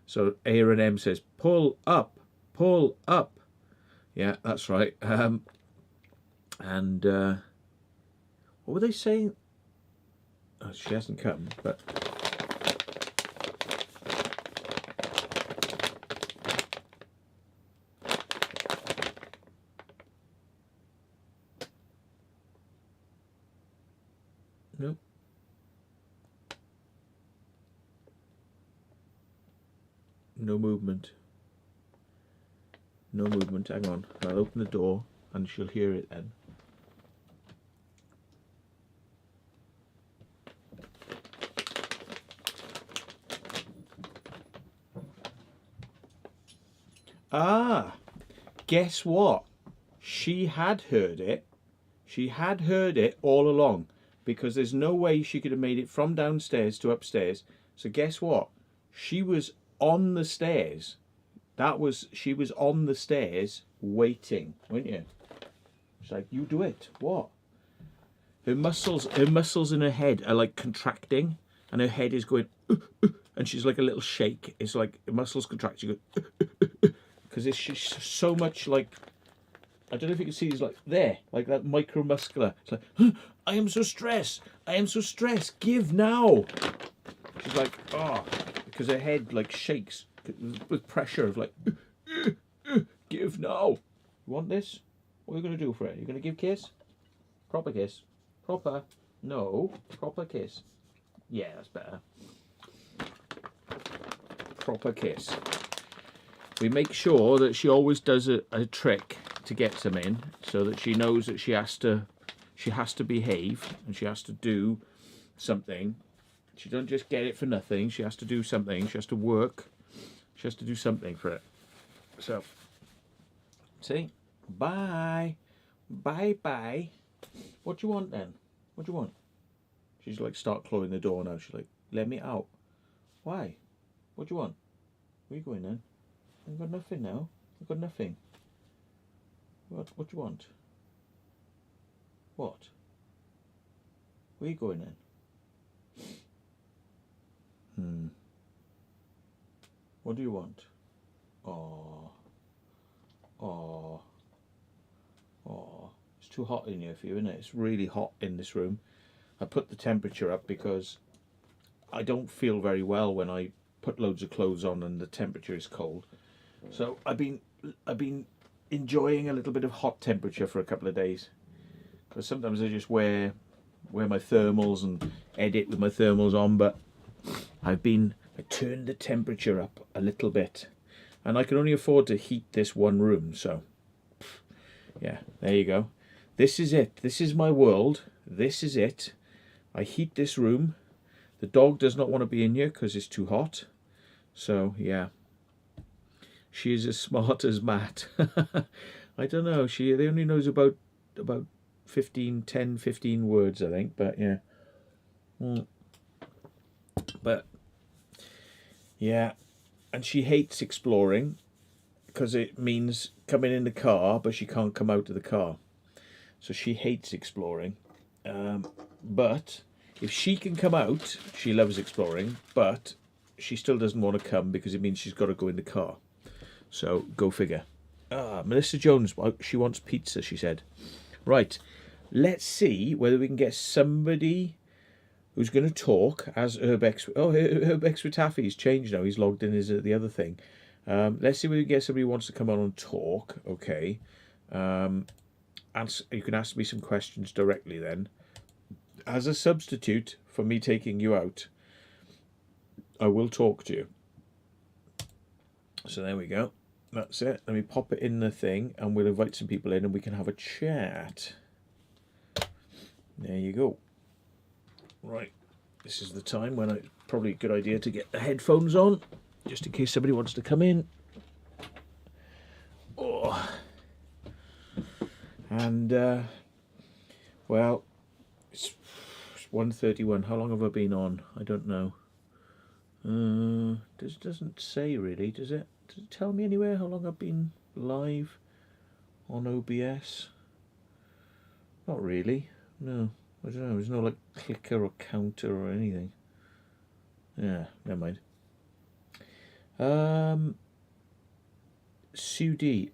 S1: So Aaron M says, pull up. Yeah, that's right. And what were they saying? Oh, she hasn't come, but nope. No movement. No movement. Hang on. I'll open the door and she'll hear it then. Ah, guess what? She had heard it. She had heard it all along, because there's no way she could have made it from downstairs to upstairs. So guess what? She was on the stairs. She was on the stairs waiting, weren't you? She's like, you do it. What? Her muscles in her head are like contracting, and her head is going, and she's like a little shake. It's like the muscles contract. She goes, because it's just so much like, I don't know if you can see, it's like there, like that micromuscular. It's like, I am so stressed. I am so stressed. Give now. She's like, oh, because her head like shakes with pressure of like, give now. You want this? What are you going to do for it? You're going to give kiss? Proper kiss. Proper. No. Proper kiss. Yeah, that's better. Proper kiss. We make sure that she always does a trick to get some in, so that she knows that she has to behave and she has to do something. She don't just get it for nothing. She has to do something. She has to work. She has to do something for it. So, see? Bye. Bye. What do you want then? What do you want? She's like, start clawing the door now. She's like, let me out. Why? What do you want? Where are you going then? I've got nothing now. I've got nothing. What do you want? What? Where are you going then? What do you want? Oh. It's too hot in here for you, isn't it? It's really hot in this room. I put the temperature up because I don't feel very well when I put loads of clothes on and the temperature is cold. So I've been enjoying a little bit of hot temperature for a couple of days, because sometimes I just wear my thermals and edit with my thermals on, but I turned the temperature up a little bit, and I can only afford to heat this one room, so yeah, there you go. This is it. This is my world. This is it. I heat this room. The dog does not want to be in here because it's too hot. So yeah, she is as smart as Matt. I don't know. They only knows about 15 words, I think. But yeah. But yeah, and she hates exploring because it means coming in the car, but she can't come out of the car. So she hates exploring. But if she can come out, she loves exploring, but she still doesn't want to come because it means she's got to go in the car. So go figure. Melissa Jones, she wants pizza, she said. Right, let's see whether we can get somebody who's going to talk as Urbex. Oh, Urbex with Taffy's changed now. He's logged in as the other thing. Let's see whether we can get somebody who wants to come on and talk. Okay. And you can ask me some questions directly then. As a substitute for me taking you out, I will talk to you. So there we go. That's it. Let me pop it in the thing and we'll invite some people in and we can have a chat. There you go. Right. This is the time when it's probably a good idea to get the headphones on, just in case somebody wants to come in. Oh. And, well, it's 1:31. How long have I been on? I don't know. Doesn't say really, does it? Does it tell me anywhere how long I've been live on OBS? Not really. No, I don't know. There's no like clicker or counter or anything. Yeah, never mind. Sue D,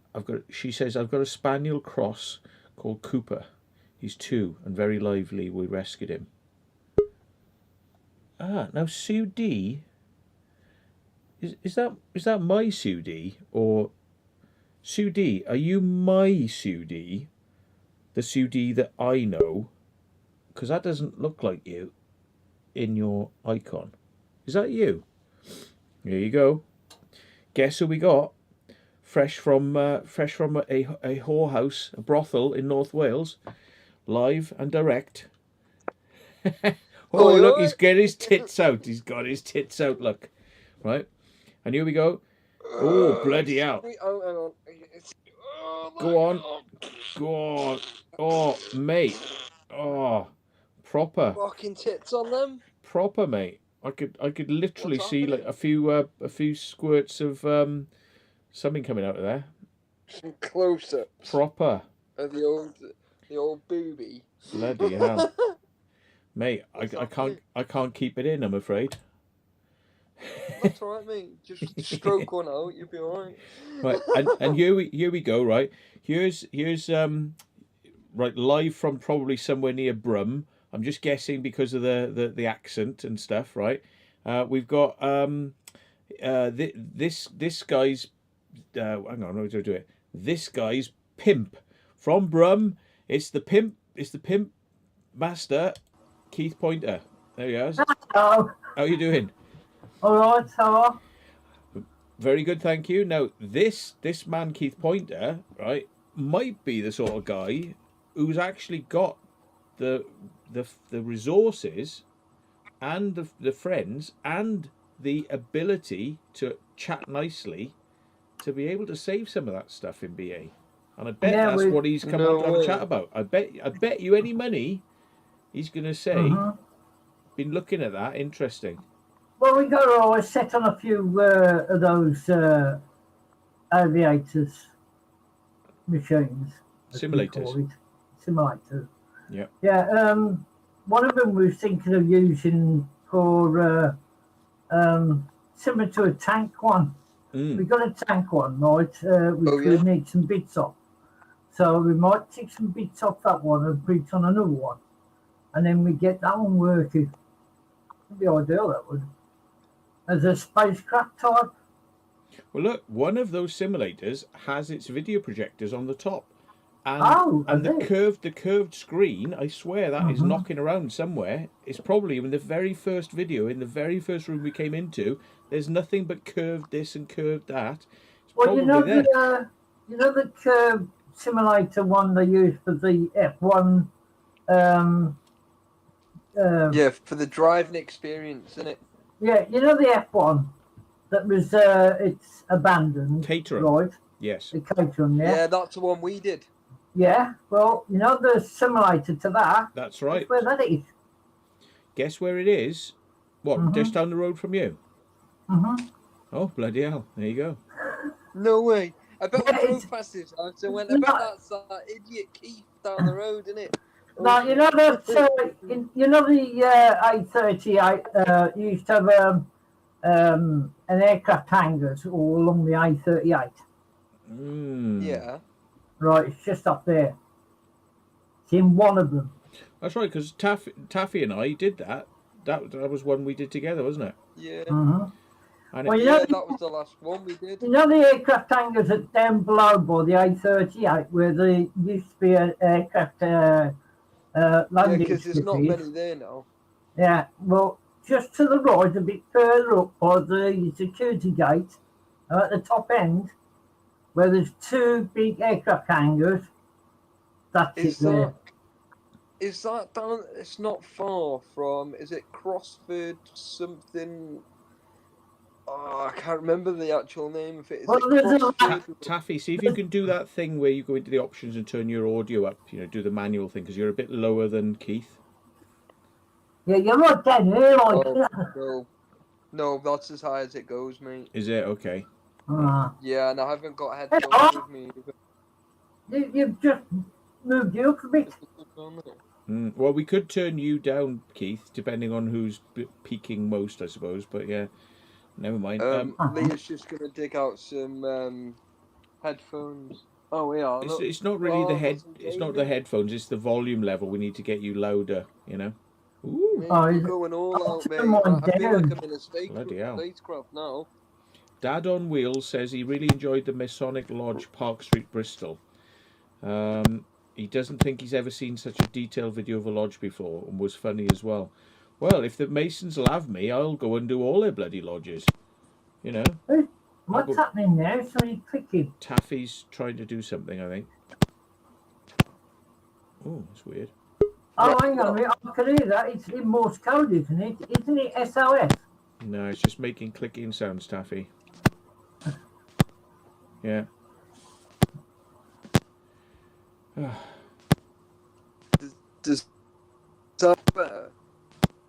S1: she says I've got a spaniel cross called Cooper. He's 2 and very lively. We rescued him. Now Sue D. Is that my Sue D or Sue D? Are you my Sue D? The Sue D that I know? Because that doesn't look like you in your icon. Is that you? There you go. Guess who we got? Fresh from a whorehouse, a brothel in North Wales, live and direct. Oh, look, he's got his tits out. He's got his tits out. Look, right. And here we go. Oh, bloody hell.
S2: Oh,
S1: Go on. Go on. Oh, mate. Oh, proper.
S2: Fucking tits on them.
S1: Proper, mate. I could literally see like a few squirts of something coming out of there.
S2: Some close-ups.
S1: Proper.
S2: Of the old booby.
S1: Bloody hell. Mate, I can't keep it in, I'm afraid.
S2: That's alright, mate. Just stroke one out, you'll be alright.
S1: Right, and here we go, right? Here's right, live from probably somewhere near Brum. I'm just guessing because of the accent and stuff, right? We've got this guy's hang on, how do I do it? This guy's pimp from Brum. It's the pimp master, Keith Pointer. There he is.
S3: Hello.
S1: How are you doing?
S3: All right, so
S1: Very good, thank you. Now, this man, Keith Pointer, right, might be the sort of guy who's actually got the resources and the friends and the ability to chat nicely to be able to save some of that stuff in BA. And I bet that's what he's come on to have a chat about. I bet you any money he's going to say, been looking at that, interesting.
S3: well, we got to always set on a few of those aviators machines.
S1: Simulators.
S3: Simulators.
S1: Yeah.
S3: Yeah. One of them we were thinking of using for similar to a tank one. We got a tank one, right? We need some bits off. So we might take some bits off that one and put it on another one. And then we get that one working. That'd be ideal, that would. As a spacecraft type.
S1: Well, look, one of those simulators has its video projectors on the top. And the curved screen, I swear that is knocking around somewhere. It's probably in the very first video, in the very first room we came into. There's nothing but curved this and curved that. It's
S3: well,
S1: probably there.
S3: You know the curved simulator one they use for the F1.
S2: Yeah, for the driving experience, isn't it?
S3: Yeah, you know the F1 that was it's abandoned.
S1: Caterham.
S3: Right?
S1: Yes.
S3: The Caterham, yeah.
S2: Yeah, that's the one we did.
S3: Yeah, well, you know the simulator to that.
S1: That's right.
S3: That's where that is.
S1: Guess where it is? What, just down the road from you? Oh, bloody hell. There you go.
S2: No way. I bet we drove past this house and went, I bet that's that idiot Keith down the road, isn't it?
S3: No, you know that you know the A38 used to have an aircraft hangars all along the A38.
S2: Yeah.
S3: Right, it's just up there. It's in one of them.
S1: That's right, because Taffy and I did that. That was one we did together, wasn't it?
S2: Yeah.
S1: And
S3: Well,
S2: Yeah, that was the last one we did.
S3: You know the aircraft hangars at down below by the A38 where there used to be an aircraft
S2: Yeah,
S3: landing
S2: because there's not
S3: strip is?
S2: many there now.
S3: Yeah, well, just to the right, a bit further up by the security gate, at the top end, where there's two big aircraft hangars, that's
S2: Is
S3: it there.
S2: that down? It's not far from. Is it Crossford something? Oh, I can't remember the actual name of it. Is
S3: Well,
S2: it
S3: there's a
S2: Crossford?
S1: Taffy, see if you can do that thing where you go into the options and turn your audio up. You know, do the manual thing because you're a bit lower than Keith.
S3: Yeah, you're right down here, like.
S2: No, that's as high as it goes, mate.
S1: Is it okay?
S2: Yeah, and I haven't got headphones with me.
S3: You've just moved you up a bit.
S1: Well, we could turn you down, Keith, depending on who's peaking most, I suppose. But yeah, never mind.
S2: Leah's just gonna dig out some headphones. Oh, yeah.
S1: It's not really the head. It's not the headphones. It's the volume level. We need to get you louder. You know.
S2: Ooh. You're going all out, mate. I feel like I'm in a spacecraft now.
S1: Dad on Wheels says he really enjoyed the Masonic Lodge, Park Street, Bristol. He doesn't think he's ever seen such a detailed video of a lodge before, and was funny as well. Well, if the Masons will have me, I'll go and do all their bloody lodges. You know.
S3: What's happening there? Somebody clicking.
S1: Taffy's trying to do something, I think. Oh, that's weird.
S3: Oh, hang on a minute. I can hear that. It's in Morse code, isn't it? Isn't it SOS?
S1: No, it's just making clicking sounds, Taffy. Yeah.
S2: Does that better?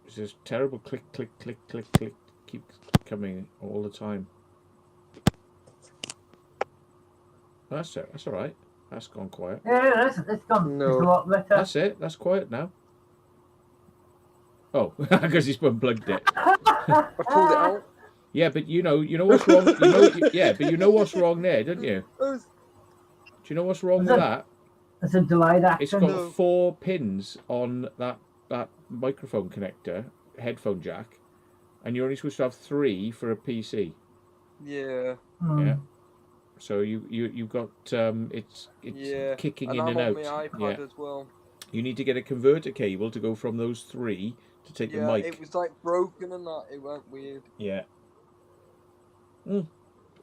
S1: It's just terrible click, click, click, click, click. Keeps coming all the time. That's it. That's all right. That's gone quiet.
S3: Yeah, that's gone.
S2: No.
S3: It's a lot better.
S1: That's it. That's quiet now. Oh, because he's unplugged it.
S2: I pulled it out.
S1: Yeah, but you know what's wrong. Yeah, but you know what's wrong there, don't you? Do you know what's wrong with that?
S3: It's a delayed action.
S1: It's got 4 pins on that microphone connector, headphone jack, and you're only supposed to have 3 for a PC.
S2: Yeah.
S1: Yeah. So you've got it's kicking in and out.
S2: And I'm on my iPad as well.
S1: You need to get a converter cable to go from those 3 to take the mic.
S2: It was like broken and that. It went weird.
S1: Yeah.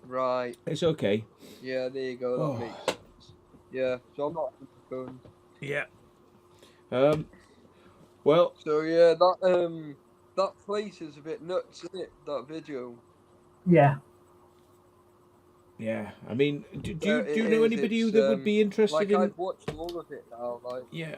S2: Right.
S1: It's okay.
S2: Yeah, there you go. That makes sense. Yeah. So I'm not on the phone.
S1: Yeah. Well.
S2: So yeah, that place is a bit nuts, isn't it? That video.
S3: Yeah.
S1: Yeah, I mean, do you know anybody that would be interested in?
S2: I've watched all of it now.
S1: Yeah,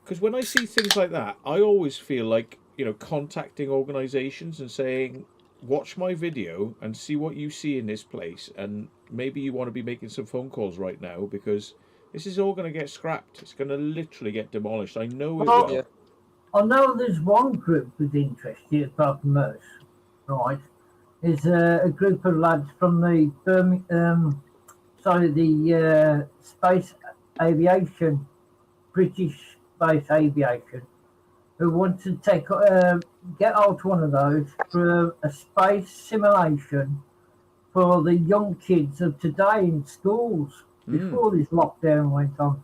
S1: because when I see things like that, I always feel like, you know, contacting organisations and saying, watch my video and see what you see in this place, and maybe you want to be making some phone calls right now because this is all going to get scrapped. It's going to literally get demolished. I know it will.
S3: Yeah. I know there's one group that's interested apart from us, right? Is a group of lads from the space aviation, British space aviation, who want to get out one of those for a space simulation for the young kids of today in schools before this lockdown went on.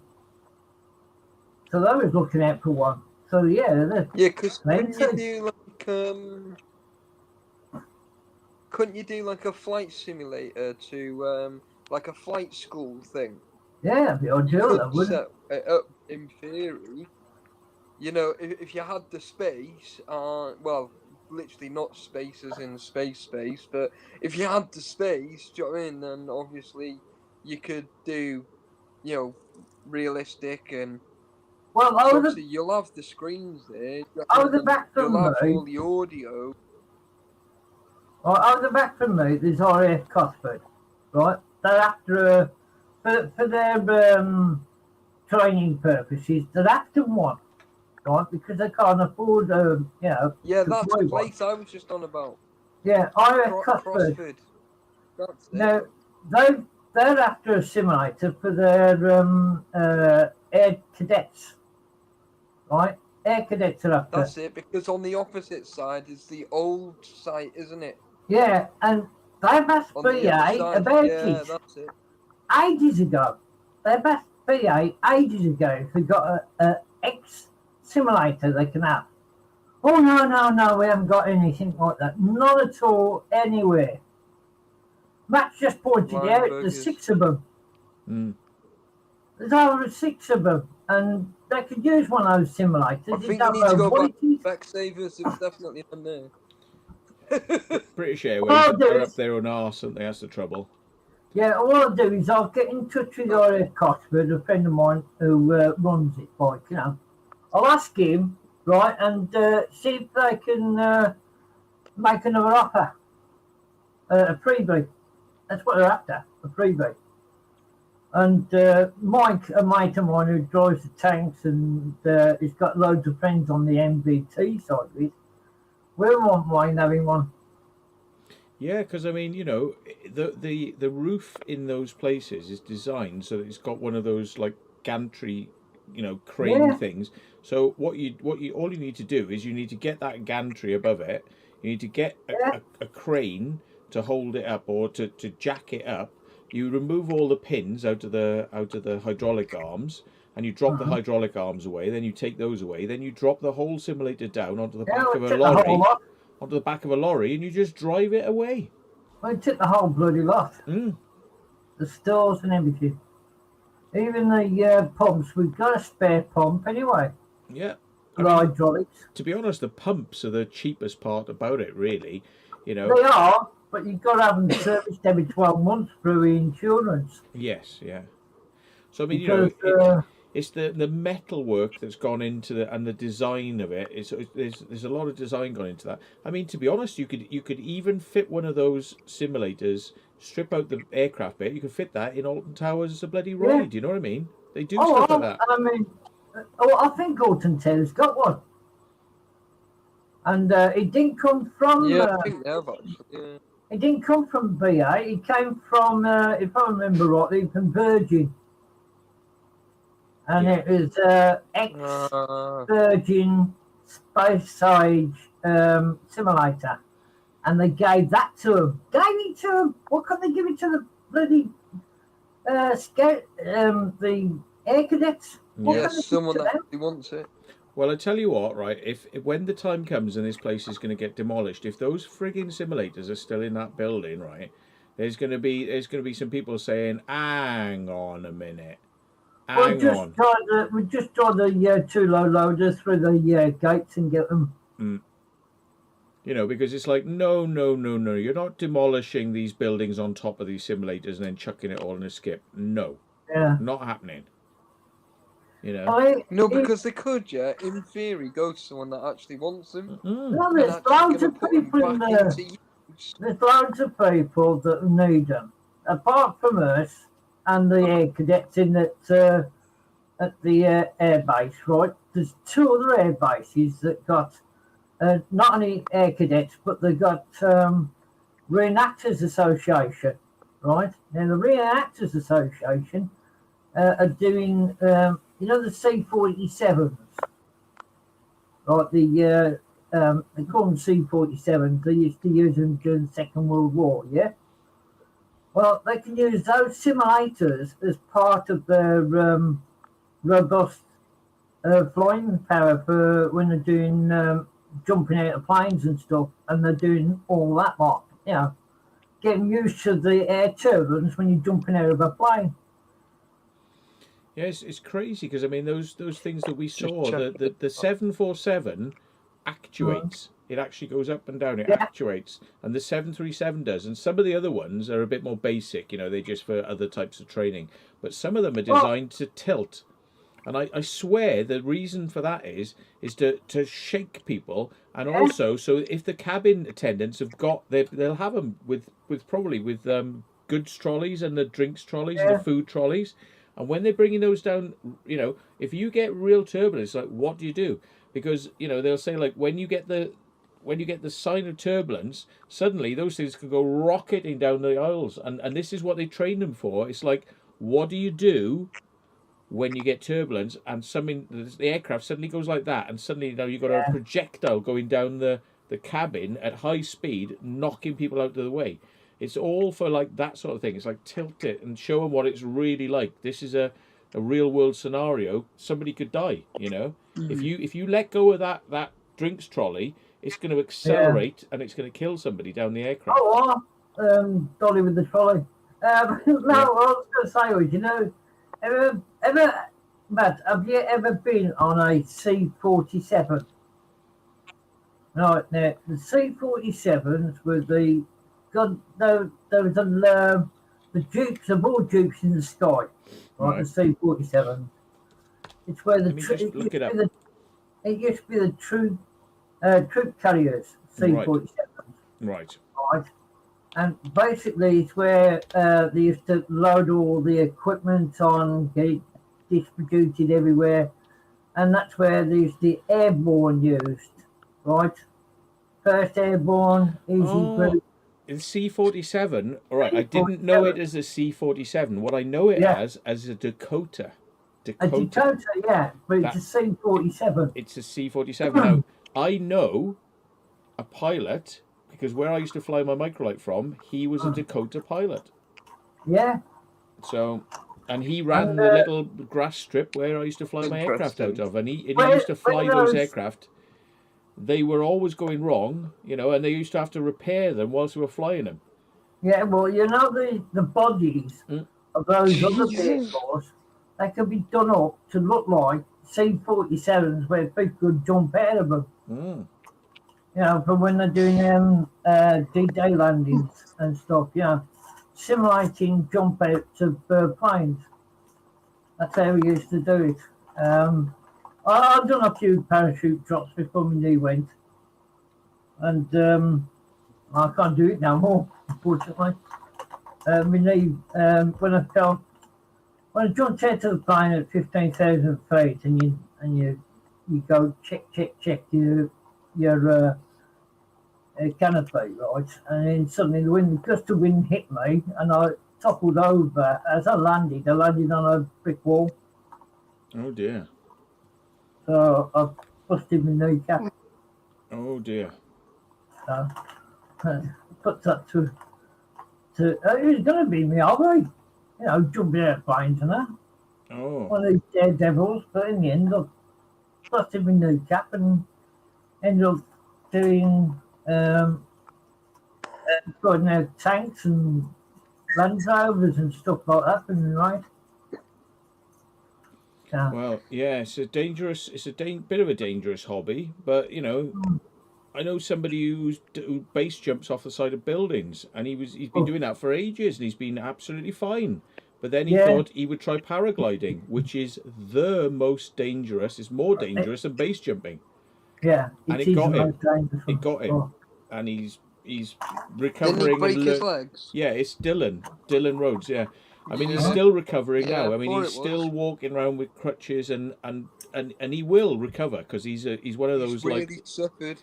S3: So they was looking out for one. So yeah,
S2: because couldn't you do like a flight simulator to like a flight school thing?
S3: Yeah, the ideal that would
S2: set it up in theory. You know, if you had the space, well, literally not space as in space, but if you had the space, do you know what I mean? Then obviously you could do, you know, realistic and.
S3: Well,
S2: obviously you'll have the screens there.
S3: You'll have
S2: all the audio.
S3: Well, over the back from me, there's RAF Cosford, right? They're after for their training purposes. They're after one, right? Because they can't afford, you know.
S2: Yeah, that's the place I was just on about.
S3: Yeah, RAF Cosford.
S2: That's it.
S3: Now, they've they're after a simulator for their air cadets, right? Air cadets are after.
S2: That's it, because on the opposite side is the old site, isn't it?
S3: Yeah, and they must
S2: On the
S3: be
S2: other side,
S3: about
S2: yeah,
S3: it
S2: that's it.
S3: ages ago. They must be ages ago if they got a X simulator they can have. Oh no, we haven't got anything like that. Not at all anywhere. Matt's just pointed out there's 6 of them.
S1: Mm.
S3: There's over 6 of them, and they could use one of those simulators.
S2: I think you need to go back to Specsavers. It's definitely on there.
S1: British Airways are up their own arse, and that's the trouble.
S3: Yeah, all I'll do is I'll get in touch with Cosford, a friend of mine who runs it, like, you know. I'll ask him, right, and see if they can make another offer. A freebie. That's what they're after, a freebie. And Mike, a mate of mine who drives the tanks and he's got loads of friends on the MVT side of it, we won't mind having one.
S1: Yeah, because I mean, you know, the roof in those places is designed so that it's got one of those like gantry, you know, crane things. So all you need to do is you need to get that gantry above it. You need to get a crane to hold it up or to jack it up. You remove all the pins out of the hydraulic arms, and you drop the hydraulic arms away. Then you take those away. Then you drop the whole simulator down onto the back of a lorry. Onto the back of a lorry, and you just drive it away.
S3: I took the whole bloody lot.
S1: Mm.
S3: The stores and everything. Even the pumps, we've got a spare pump anyway.
S1: Yeah.
S3: For hydraulics.
S1: To be honest, the pumps are the cheapest part about it, really. You know.
S3: They are, but you've got to have them serviced every 12 months through insurance.
S1: Yes, yeah. So I mean, because, it's the metal work that's gone into and the design of it. There's a lot of design gone into that. I mean, to be honest, you could even fit one of those simulators, strip out the aircraft bit. You could fit that in Alton Towers as a bloody ride. Yeah. Do you know what I mean? They do stuff like that.
S3: I mean, I think Alton Towers got one, and it didn't come from.
S2: Yeah, I think they have actually. Yeah.
S3: It didn't come from BA. It came from, if I remember rightly, from Virgin. And it was ex-Virgin Space Age simulator. And they gave that to them. Gave it to them. What could they give it to the bloody the air cadets?
S2: Yes, someone that actually wants it.
S1: Well, I tell you what, right? If when the time comes and this place is going to get demolished, if those frigging simulators are still in that building, right, there's going to be some people saying, "Hang on a minute, hang on."
S3: We just drive the two low loaders through the gates and get them.
S1: Mm. You know, because it's like, no, you're not demolishing these buildings on top of these simulators and then chucking it all in a skip. No, not happening. You know?
S2: No, because they could, in theory, go to someone that actually wants them.
S3: No, there's loads of people in there. There's loads of people that need them. Apart from us and the air cadets in that at the air base, right? There's 2 other air bases that got not only air cadets, but they've got Reenactors Association, right? Now the Reenactors Association are doing. You know the C-47s, right? They call them C-47s. They used to use them during the Second World War, yeah? Well, they can use those simulators as part of their robust flying power for when they're doing jumping out of planes and stuff, and they're doing all that lot, you know, getting used to the air turbulence when you're jumping out of a plane.
S1: Yeah, it's crazy because I mean those things that we saw, the 747 actuates. It actually goes up and down. It actuates, and the 737 does. And some of the other ones are a bit more basic. You know, they're just for other types of training. But some of them are designed to tilt. And I swear the reason for that is to shake people, and also so if the cabin attendants have got, they'll have them with goods trolleys and the drinks trolleys and the food trolleys. And when they're bringing those down, you know, if you get real turbulence, like what do you do? Because, you know, they'll say like when you get the when you get the sign of turbulence, suddenly those things can go rocketing down the aisles, and this is what they train them for. It's like, what do you do when you get turbulence and something, the aircraft suddenly goes like that, and suddenly now you've got a projectile going down the cabin at high speed, knocking people out of the way. It's all for like that sort of thing. It's like tilt it and show them what it's really like. This is a real world scenario. Somebody could die, you know. If you let go of that drinks trolley, it's going to accelerate and it's going to kill somebody down the aircraft.
S3: Oh, Dolly with the trolley. No, what I was going to say was, you know, Matt, have you ever been on a C-47? Right, now, the C-47s were there was the Dukes, the more Dukes in the sky, right, the C-47. It's where it used to be the troop carriers, C-47s.
S1: Right.
S3: Right. And basically it's where they used to load all the equipment on, get it distributed everywhere. And that's where there's the airborne used, right? First airborne, easy group.
S1: In C-47, all right, I didn't know it as a C-47. What I know it as a Dakota.
S3: A Dakota, yeah, but it's a C-47.
S1: It's a C-47. Now, I know a pilot, because where I used to fly my microlight from, he was a Dakota pilot.
S3: Yeah.
S1: So, and he ran the little grass strip where I used to fly my aircraft out of, and he used to fly those aircraft. They were always going wrong, you know, and they used to have to repair them whilst we were flying them.
S3: Yeah, well, you know, the bodies of those other vehicles, they could be done up to look like C-47s where people could jump out of them. You know, for when they're doing D-Day landings and stuff, simulating jump outs of planes. That's how we used to do it. I've done a few parachute drops before my knee went, and I can't do it no more, unfortunately. My knee, when I jumped out of the plane at 15,000 feet, and you go check your canopy, right, and then suddenly the wind hit me, and I toppled over. As I landed on a brick wall.
S1: Oh dear.
S3: So I busted my kneecap.
S1: Oh dear.
S3: So put that to it was going to be me hobby, you know, jumping out of planes and that.
S1: Oh. One
S3: of these daredevils, but in the end I busted my kneecap and ended up doing going out tanks and Land Rovers and stuff like that, and right.
S1: Well, yeah, it's a bit of a dangerous hobby, but you know, I know somebody who base jumps off the side of buildings, and he's been doing that for ages, and he's been absolutely fine. But then he thought he would try paragliding, which is the most dangerous. It's more dangerous than base jumping.
S3: Yeah,
S1: and it got him. It got him, and he's recovering.
S2: Didn't he break his legs?
S1: Yeah, it's Dylan Rhodes. Yeah. I mean, he's still recovering now. I mean, he's still walking around with crutches, and he will recover, because he's one of those
S2: really suffered.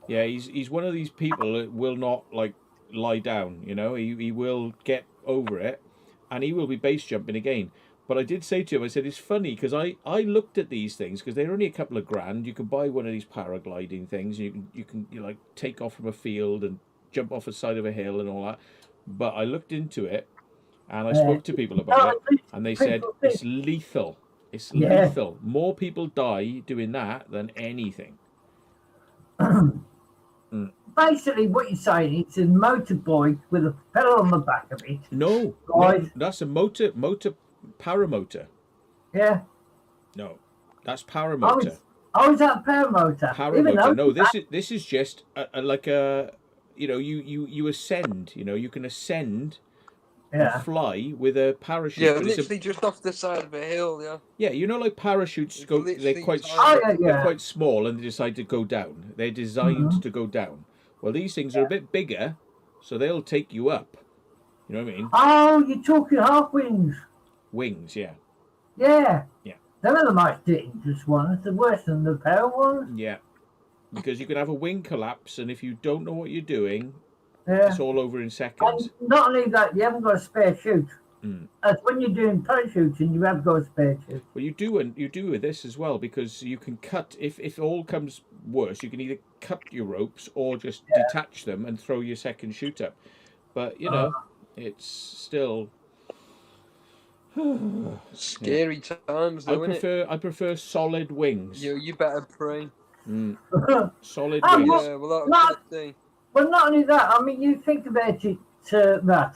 S1: Yeah, he's one of these people that will not like lie down. You know, he will get over it, and he will be base jumping again. But I did say to him, I said, it's funny because I looked at these things because they're only a couple of grand. You can buy one of these paragliding things. You can like take off from a field and jump off the side of a hill and all that. But I looked into it. And I spoke to people about it, and they said it's lethal. It's lethal. More people die doing that than anything.
S3: Basically, what you're saying, it's a motorbike with a pedal on the back of it.
S1: No, that's a paramotor.
S3: Yeah.
S1: No, that's paramotor.
S3: Oh, is that paramotor?
S1: Paramotor. No, this is just like a, you know, you ascend. You know, you can ascend. And fly with a parachute.
S2: Yeah, literally just off the side of a hill. Yeah.
S1: Yeah, you know, like parachutes go. They're quite. They're quite small, and they decide to go down. They're designed to go down. Well, these things are a bit bigger, so they'll take you up. You know what I mean?
S3: Oh, you're talking half wings.
S1: Wings, yeah.
S3: Yeah.
S1: Yeah.
S3: They're the most dangerous ones. They're worse than the power ones.
S1: Yeah. because you can have a wing collapse, and if you don't know what you're doing,
S3: Yeah.
S1: it's all over in seconds.
S3: And not only that, you haven't got a spare chute. As when you're doing parachuting, you have got a spare chute.
S1: Well, you do with this as well, because you can cut, if all comes worse, you can either cut your ropes or just detach them and throw your second chute up. But you know, it's still
S2: scary times, though,
S1: I prefer solid wings.
S2: You better pray.
S1: Solid
S3: Oh,
S1: wings.
S2: Yeah, well, that's the thing.
S3: But not only that, I mean, you think about it, that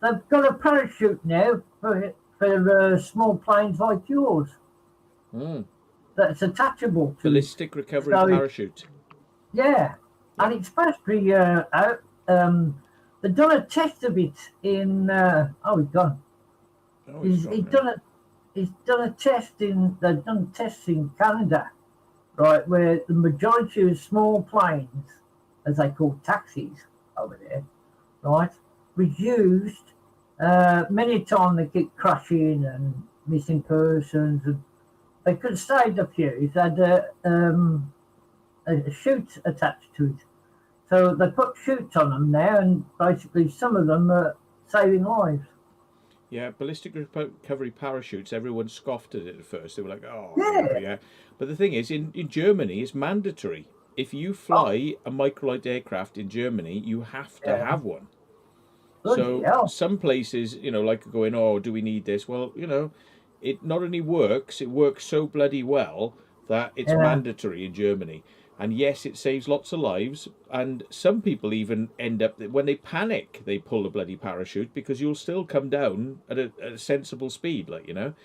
S3: they've got a parachute now for small planes like yours. That's attachable to
S1: ballistic recovery parachute.
S3: Yeah, and it's supposed to be out. They've done a test of it in. He's gone. He's done a test in. They've done tests in Canada, right, where the majority of small planes, as they call taxis over there, right, was used. Many times they get crashing and missing persons, and they could have saved a few if they had a chute attached to it. So they put chutes on them now, and basically some of them are saving lives.
S1: Yeah, ballistic recovery parachutes, everyone scoffed at it at first. They were like, oh, yeah. But the thing is, in Germany, it's mandatory. If you fly a microlight aircraft in Germany, you have to have one. So some places, you know, like going, oh, do we need this? Well, you know, it not only works, it works so bloody well that it's mandatory in Germany. And yes, it saves lots of lives. And some people even end up, when they panic, they pull the bloody parachute, because you'll still come down at a sensible speed, like, you know.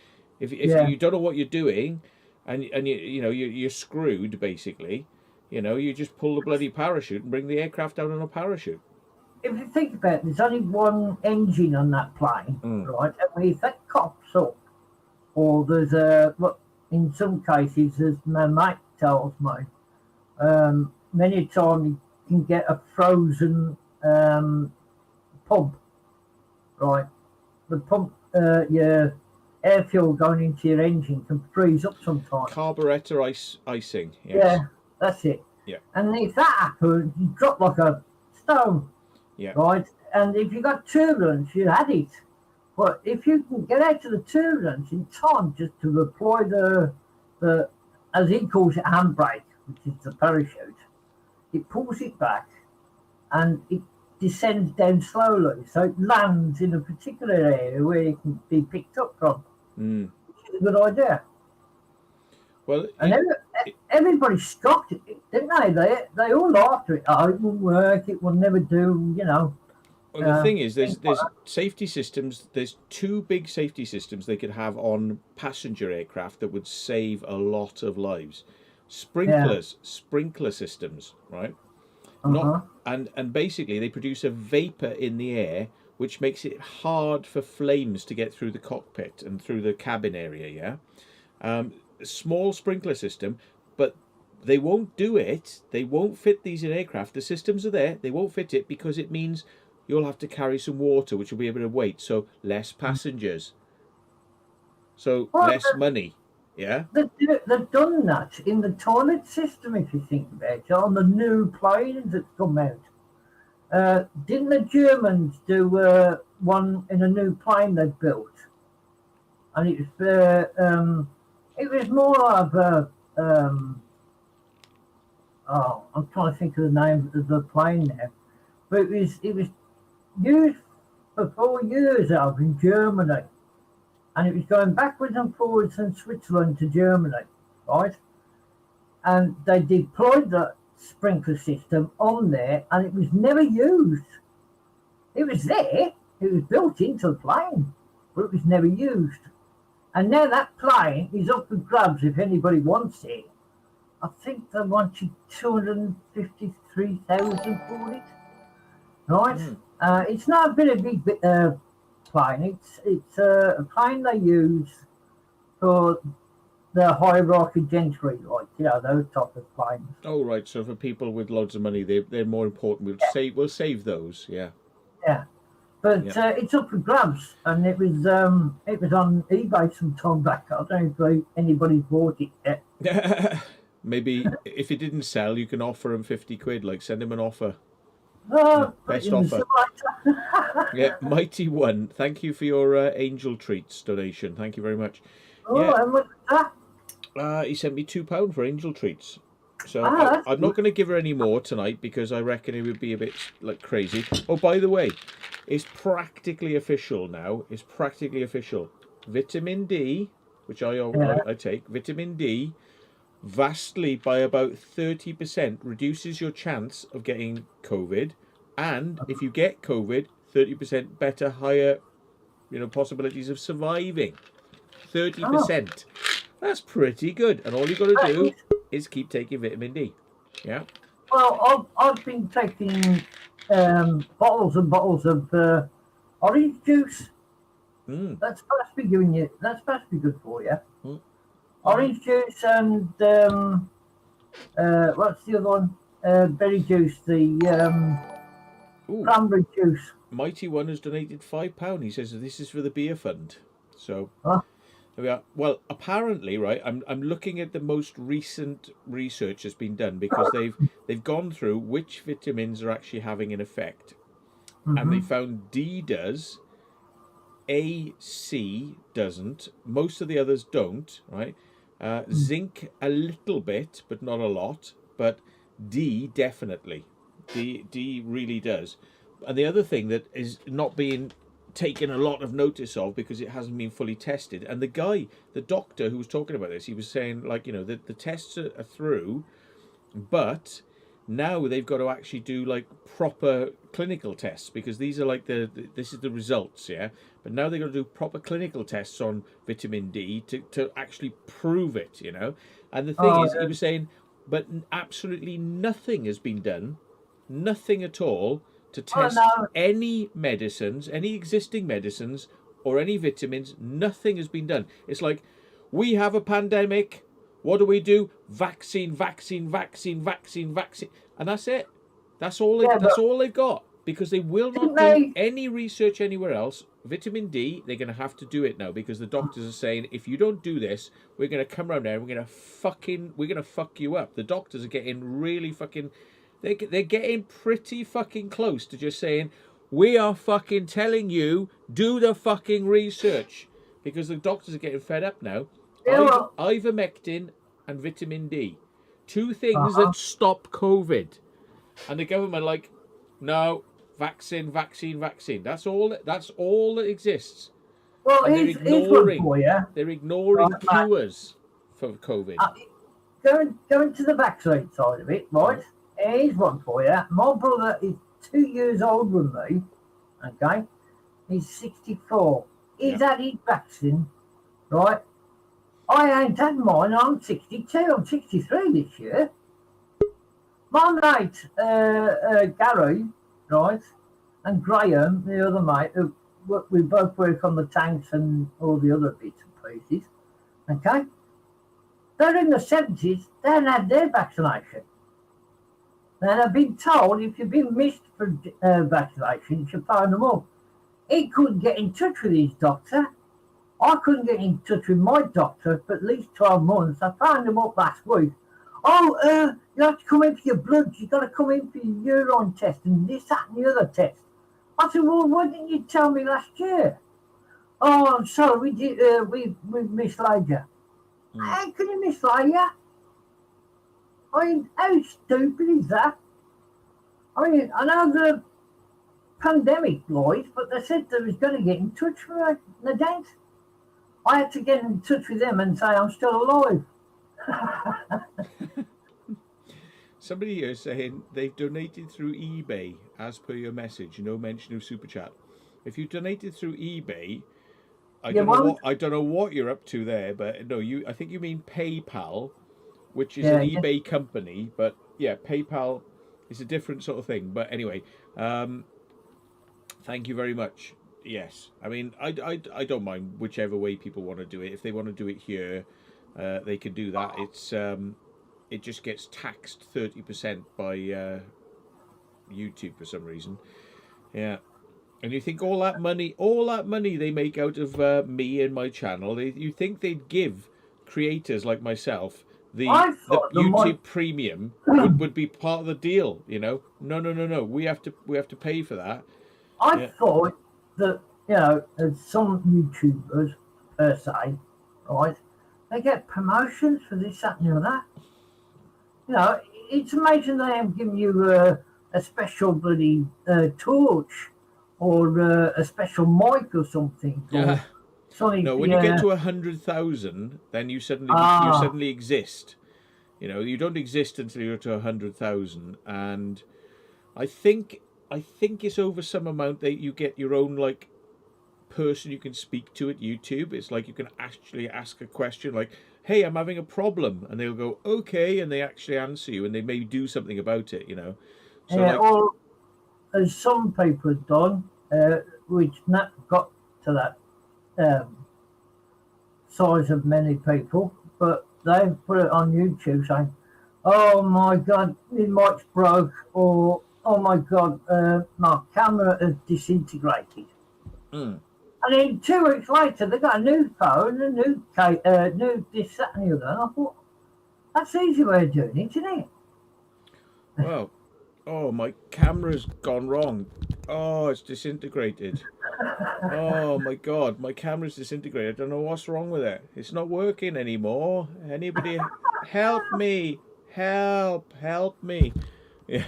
S1: If you don't know what you're doing, and you're screwed, basically, you know, you just pull the bloody parachute and bring the aircraft down on a parachute.
S3: If you think about it, there's only one engine on that plane, right? And if that cops up, or there's in some cases, as my mate tells me, many times you can get a frozen pump, right? The pump, your air fuel going into your engine can freeze up sometimes.
S1: Carburetor icing, yes.
S3: Yeah, that's it.
S1: Yeah.
S3: And if that happens, you drop like a stone.
S1: Yeah.
S3: Right, and if you got turbulence, you had it. But if you can get out of the turbulence in time, just to deploy the as he calls it, handbrake, which is the parachute, it pulls it back, and it descends down slowly, so it lands in a particular area where it can be picked up from. Which is a good idea.
S1: Well,
S3: and everybody scoffed at it, didn't they? They all laughed at it. Oh, it won't work. It will never do. You know.
S1: Well, the thing is, there's safety systems. There's two big safety systems they could have on passenger aircraft that would save a lot of lives. Sprinkler systems, right? And basically they produce a vapor in the air which makes it hard for flames to get through the cockpit and through the cabin area. Yeah. Small sprinkler system, but they won't do it. They won't fit these in aircraft. The systems are there. They won't fit it because it means you'll have to carry some water, which will be a bit of weight. So less passengers. So less money. Yeah.
S3: They've done that in the toilet system, if you think about it, on the new planes that come out. Didn't the Germans do one in a new plane they built? And it was more of a, I'm trying to think of the name of the plane now, but it was used for 4 years out in Germany, and it was going backwards and forwards from Switzerland to Germany, right? And they deployed the sprinkler system on there, and it was never used. It was there, it was built into the plane, but it was never used. And now that plane is up for grabs if anybody wants it. I think they wanted 253,000 for it, right? It's not a very big plane. It's a plane they use for the hierarchy gentry, like, you know, those type of planes.
S1: Oh, right. So for people with loads of money, they're more important. We'll save those. Yeah.
S3: Yeah. But it's up for grabs, and it was on eBay some time back. I don't know if anybody bought it yet.
S1: Maybe if it didn't sell, you can offer him 50 quid. Like, send him an offer.
S3: Oh,
S1: Best
S3: in the
S1: offer.
S3: simulator.
S1: Yeah, Mighty One. Thank you for your Angel Treats donation. Thank you very much.
S3: Oh, and what's that?
S1: He sent me £2 for Angel Treats. So
S3: That's
S1: I'm
S3: good.
S1: not going to give her any more tonight because I reckon it would be a bit like crazy. Oh, by the way, it's practically official now. It's practically official. Vitamin D, which I take, vitamin D vastly by about 30% reduces your chance of getting COVID, and if you get COVID, 30% better, higher, possibilities of surviving. 30%. That's pretty good, and all you got to do is keep taking vitamin D. Yeah.
S3: Well, I've been taking bottles and bottles of orange juice. That's supposed to be giving you. That's supposed to be good for you. Orange juice and what's the other one? Berry juice. The cranberry juice.
S1: Mighty One has donated £5. He says this is for the beer fund. So.
S3: Huh?
S1: There we are. Well, apparently, right. I'm looking at the most recent research that's been done because they've gone through which vitamins are actually having an effect, and they found D does, A, C doesn't, most of the others don't. Right, zinc a little bit, but not a lot. But D definitely, D really does. And the other thing that is not being taken a lot of notice of because it hasn't been fully tested. And the doctor who was talking about this, he was saying, like, the tests are through, but now they've got to actually do like proper clinical tests because these are like this is the results, yeah. But now they've got to do proper clinical tests on vitamin D to actually prove it, And the thing is, he was saying, but absolutely nothing has been done, nothing at all, to test any medicines, any existing medicines, or any vitamins. Nothing has been done. It's like, we have a pandemic. What do? Vaccine, vaccine, vaccine, vaccine, vaccine. And that's it. That's all they've got. Because they will not do any research anywhere else. Vitamin D, they're going to have to do it now because the doctors are saying, if you don't do this, we're going to come around there and we're going to fuck you up. The doctors are getting really fucking... They're getting pretty fucking close to just saying, we are fucking telling you, do the fucking research. Because the doctors are getting fed up now. Ivermectin and vitamin D. Two things that stop COVID. And the government like, no, vaccine, vaccine, vaccine. That's all that exists.
S3: Well,
S1: and
S3: here's one for you.
S1: They're ignoring cures for COVID.
S3: Going to the vaccine side of it, right? Here's one for you. My brother is 2 years older than me. Okay, he's 64. He's had his vaccine, right? I ain't had mine. I'm 62. I'm 63 this year. My mate, Gary, right, and Graham, the other mate, we both work on the tanks and all the other bits and pieces. Okay, they're in the 70s. They haven't had their vaccination. And I've been told if you've been missed for vaccination, you should phone them up. He couldn't get in touch with his doctor. I couldn't get in touch with my doctor for at least 12 months. I phoned him up last week. Oh, you have to come in for your bloods. You've got to come in for your urine test and this, that, and the other test. I said, well, why didn't you tell me last year? Oh, I'm sorry, we mislaid you. How can you mislay you? I mean, how stupid is that? I mean, I know the pandemic, boys, but they said they was going to get in touch with me. They didn't. I had to get in touch with them and say I'm still alive.
S1: Somebody here is saying they've donated through eBay as per your message. No mention of Super Chat. If you donated through eBay, I don't know what you're up to there, but no, I think you mean PayPal, which is an eBay company, but yeah, PayPal is a different sort of thing. But anyway, thank you very much. Yes, I mean, I don't mind whichever way people want to do it. If they want to do it here, they can do that. It's it just gets taxed 30% by YouTube for some reason. Yeah. And you think all that money they make out of me and my channel, you think they'd give creators like myself the
S3: thought
S1: YouTube Premium would be part of the deal. You know, no. We have to pay for that.
S3: I thought that, you know, as some YouTubers per se, right, they get promotions for this, that, and the other. You know, it's amazing they haven't given you a special bloody torch or a special mic or something.
S1: Yeah.
S3: Something,
S1: No, when you get to 100,000, then you suddenly exist. You know, you don't exist until you're to 100,000, and I think it's over some amount that you get your own like person you can speak to at YouTube. It's like you can actually ask a question like, "Hey, I'm having a problem," and they'll go, "Okay," and they actually answer you, and they may do something about it. You know, so
S3: yeah,
S1: like,
S3: or as some people have done, which not got to that size of many people, but they put it on YouTube saying, "Oh my God, my mic's broke," or "Oh my God, my camera has disintegrated."
S1: mm.
S3: And then 2 weeks later, they got a new phone, a new this, that, and the other. And I thought, that's the easy way of doing it, isn't it?
S1: Well, oh, my camera's gone wrong. Oh, it's disintegrated. Oh my God, my camera's disintegrated. I don't know what's wrong with it. It's not working anymore. Anybody help me? Help me. Yeah.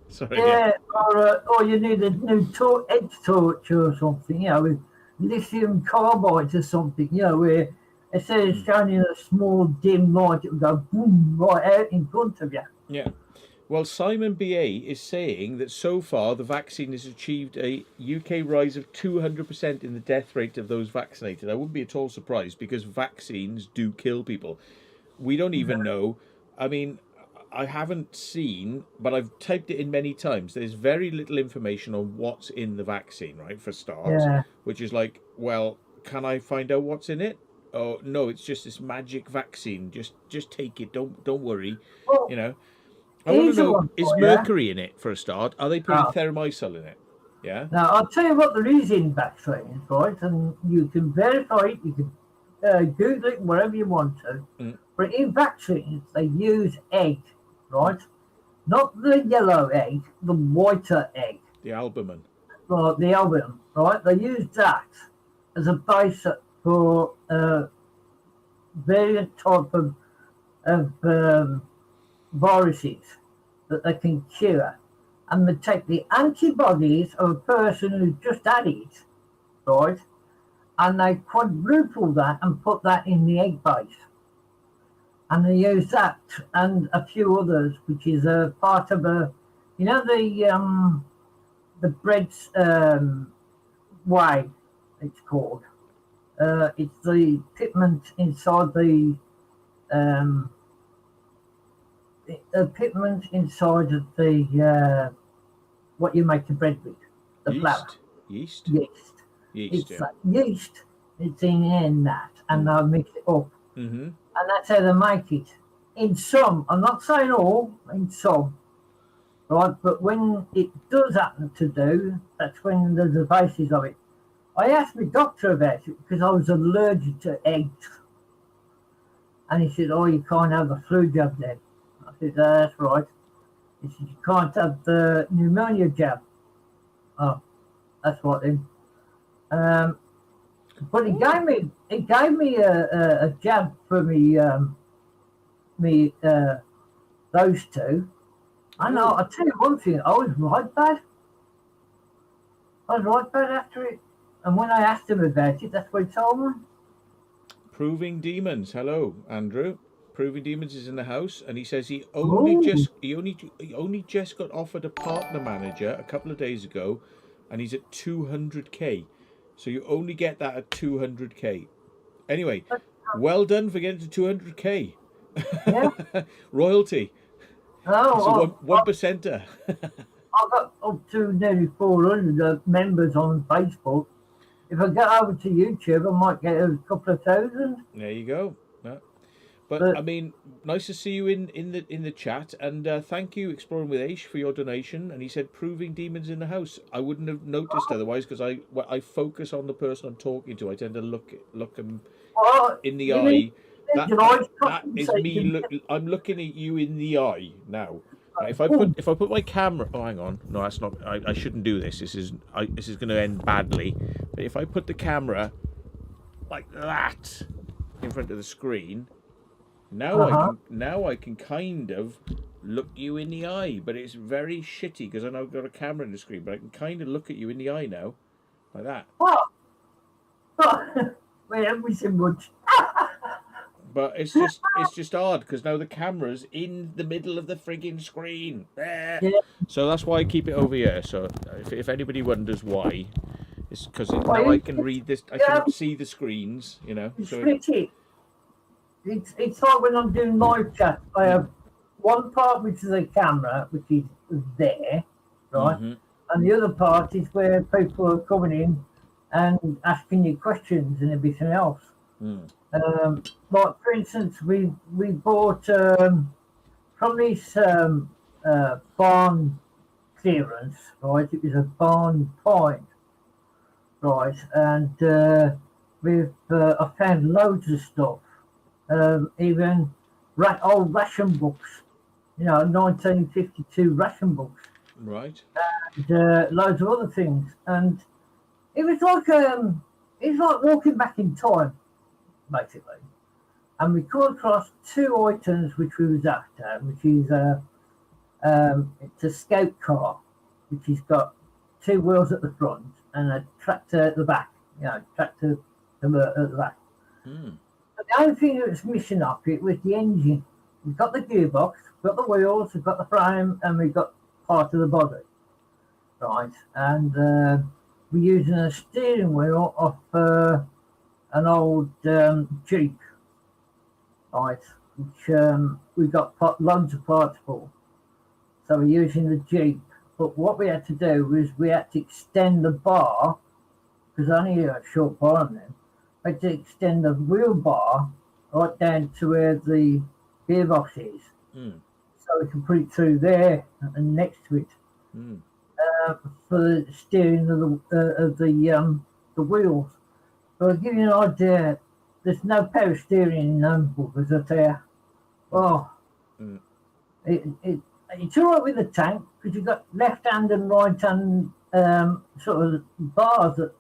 S1: Sorry.
S3: Yeah, or you need a new edge torch or something, you know, with lithium carbide or something, you know, where instead of shining a small dim light, it will go boom right out in front of you.
S1: Yeah. Well, Simon BA is saying that so far the vaccine has achieved a UK rise of 200% in the death rate of those vaccinated. I wouldn't be at all surprised because vaccines do kill people. We don't even know. I mean, I haven't seen, but I've typed it in many times. There's very little information on what's in the vaccine, right, for starts, which is like, well, can I find out what's in it? Oh, no, it's just this magic vaccine. Just take it. Don't worry,
S3: Well,
S1: you know. I want to know, is
S3: you.
S1: mercury in it for a start? Are they putting theramycin in it? Yeah.
S3: Now, I'll tell you what there is in vaccines, right? And you can verify it, you can Google it, wherever you want to. But in vaccines, they use egg, right? Not the yellow egg, the whiter egg.
S1: The albumin.
S3: Right, the albumin, right? They use that as a base for various type of viruses that they can cure, and they take the antibodies of a person who's just had it, right, and they quadruple that and put that in the egg base, and they use that and a few others, which is a part of a, you know, the bread's whey, it's called. It's the pigment inside the pigment inside of the what you make the bread with, the flour.
S1: Yeast.
S3: It's like yeast. It's in that, and they'll mix it up, and that's how they make it. In some, I'm not saying all, in some, right? But when it does happen to do, that's when there's a basis of it. I asked my doctor about it because I was allergic to eggs, and he said, "Oh, you can't have the flu jab then." I said, "That's right." He said, "You can't have the pneumonia jab." Oh, that's right then. But he gave me a jab for me those two. And I'll tell you one thing, I was right bad. I was right bad after it. And when I asked him about it, that's what he told me.
S1: Proving Demons. Hello, Andrew. Proving Demons is in the house, and he says he only just got offered a partner manager a couple of days ago, and he's at 200k. So you only get that at 200k. Anyway, well done for getting to 200k.
S3: Yeah.
S1: Royalty.
S3: Oh,
S1: it's a 1%er.
S3: I've got up to nearly 400 members on Facebook. If I get over to YouTube, I might get a couple of thousand.
S1: There you go. Yeah. But I mean, nice to see you in the chat, and thank you, Exploring with Aish, for your donation. And he said, "Proving Demons in the house." I wouldn't have noticed otherwise because I focus on the person I'm talking to. I tend to look them in the eye. that is me. I'm looking at you in the eye now. Now, if I put my camera, oh, hang on, no, that's not. I shouldn't do this. This is going to end badly. But if I put the camera like that in front of the screen, now I can kind of look you in the eye. But it's very shitty because I know I've got a camera in the screen, but I can kind of look at you in the eye now, like that.
S3: What? We haven't seen much.
S1: But it's just odd because now the camera's in the middle of the frigging screen. Yeah. So that's why I keep it over here. So if anybody wonders why, it's because now I can read this. I can see the screens. You know.
S3: It's like when I'm doing live chat. I have one part which is a camera, which is there, right, and the other part is where people are coming in and asking you questions and everything else. Like for instance, we bought from this barn clearance, right? It was a barn point, right? And I found loads of stuff, even old ration books, 1952 ration books,
S1: right?
S3: And loads of other things, and it was like walking back in time, basically. And we come across two items which we was after, which is it's a scout car, which has got two wheels at the front and a tractor at the back, tractor at the back. But the only thing that was missing up it was the engine. We've got the gearbox, we've got the wheels, we've got the frame, and we've got part of the body, right? And we're using a steering wheel off an old Jeep, right, which we got loads of parts for. So we're using the Jeep. But what we had to do was we had to extend the bar, because only a short bar on them. We had to extend the wheel bar right down to where the gearbox is. So we can put it through there and next to it for the steering of the wheels. But I'll give you an idea. There's no power steering in them bookers, I tell you. Oh, it's all right with the tank because you've got left hand and right hand sort of bars that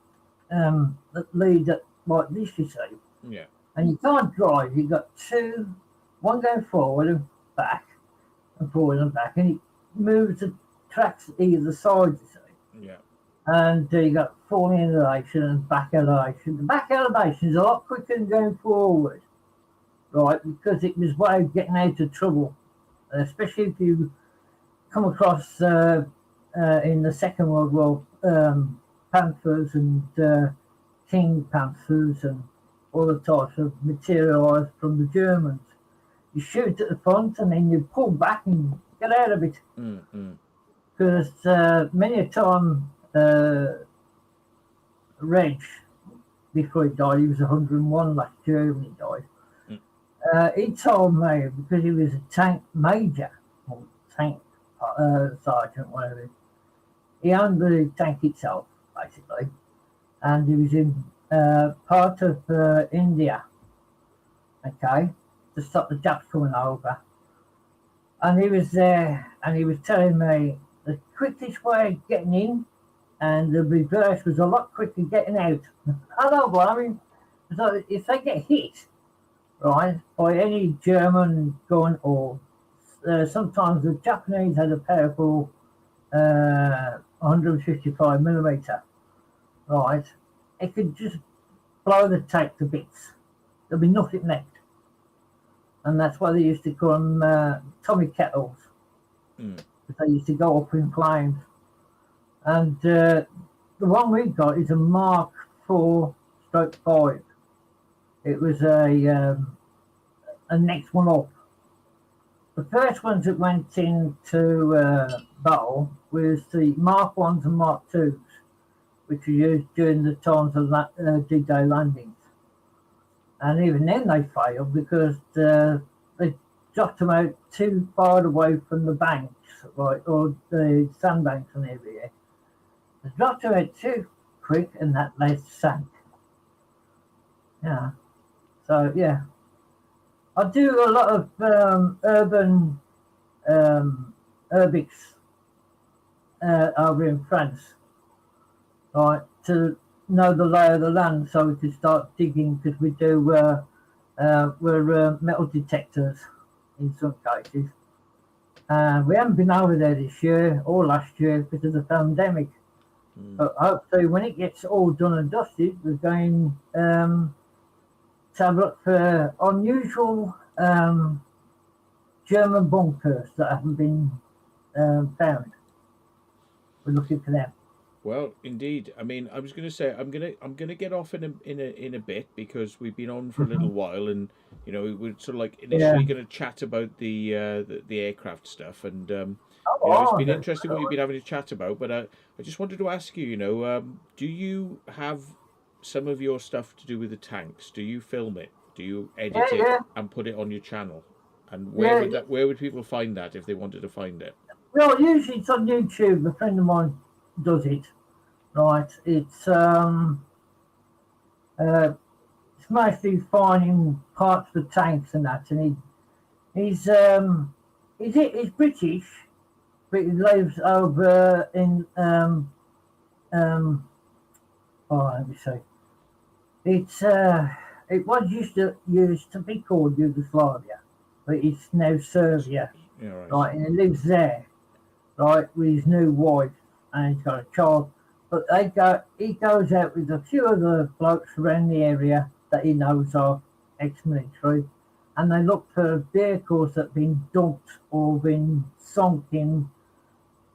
S3: lead like this, you see.
S1: Yeah.
S3: And you can't drive. You've got two, one going forward and back, and forward and back, and it moves the tracks either side, you see.
S1: Yeah.
S3: And you got forward elevation and back elevation. The back elevation is a lot quicker than going forward, right? Because it was a way of getting out of trouble, especially if you come across in the Second World War Panthers and King Panthers and all the types of materialised from the Germans. You shoot at the front and then you pull back and get out of it. Because many a time, Reg, before he died, he was 101 last year when he died. He told me, because he was a tank major, or tank sergeant, whatever, he owned the tank itself, basically, and he was in part of India, okay, to stop the Japs coming over. And he was there, and he was telling me the quickest way of getting in and the reverse was a lot quicker getting out. I don't know, I mean, so if they get hit, right, by any German gun, or sometimes the Japanese had a powerful 155 millimeter, right, it could just blow the tank to bits. There'll be nothing left. And that's why they used to call them Tommy Kettles. They used to go up in flames. And the one we got is a Mark 4/5. It was a next one up. The first ones that went into battle was the Mark 1s and Mark 2s, which were used during the times of D-Day landings. And even then they failed because they dropped them out too far away from the banks, right, or the sandbanks and everything. They dropped them out too quick and that they sank. Yeah. So, yeah. I do a lot of urban urbex over in France, right, to know the lay of the land, so we can start digging, because we do we're metal detectors in some cases. We haven't been over there this year or last year because of the pandemic. But hopefully, when it gets all done and dusted, we're going to have a look for unusual German bunkers that haven't been found. We're looking for them.
S1: Well, indeed. I mean, I was going to say I'm gonna get off in a bit, because we've been on for a little while, and we're sort of like initially going to chat about the aircraft stuff, and it's been interesting what you've been having to chat about. But I just wanted to ask you, do you have some of your stuff to do with the tanks? Do you film it? Do you edit it and put it on your channel? And where would people find that if they wanted to find it?
S3: Well, usually it's on YouTube. A friend of mine does it. Right, it's mostly finding parts of the tanks and that, and he's British, but he lives over in let me say, it was used to be called Yugoslavia, but it's now Serbia.
S1: Yeah, right.
S3: Right, and he lives there, right, with his new wife, and he's got a child. But he goes out with a few other blokes around the area that he knows are ex-military, and they look for vehicles that have been dumped or been sunk in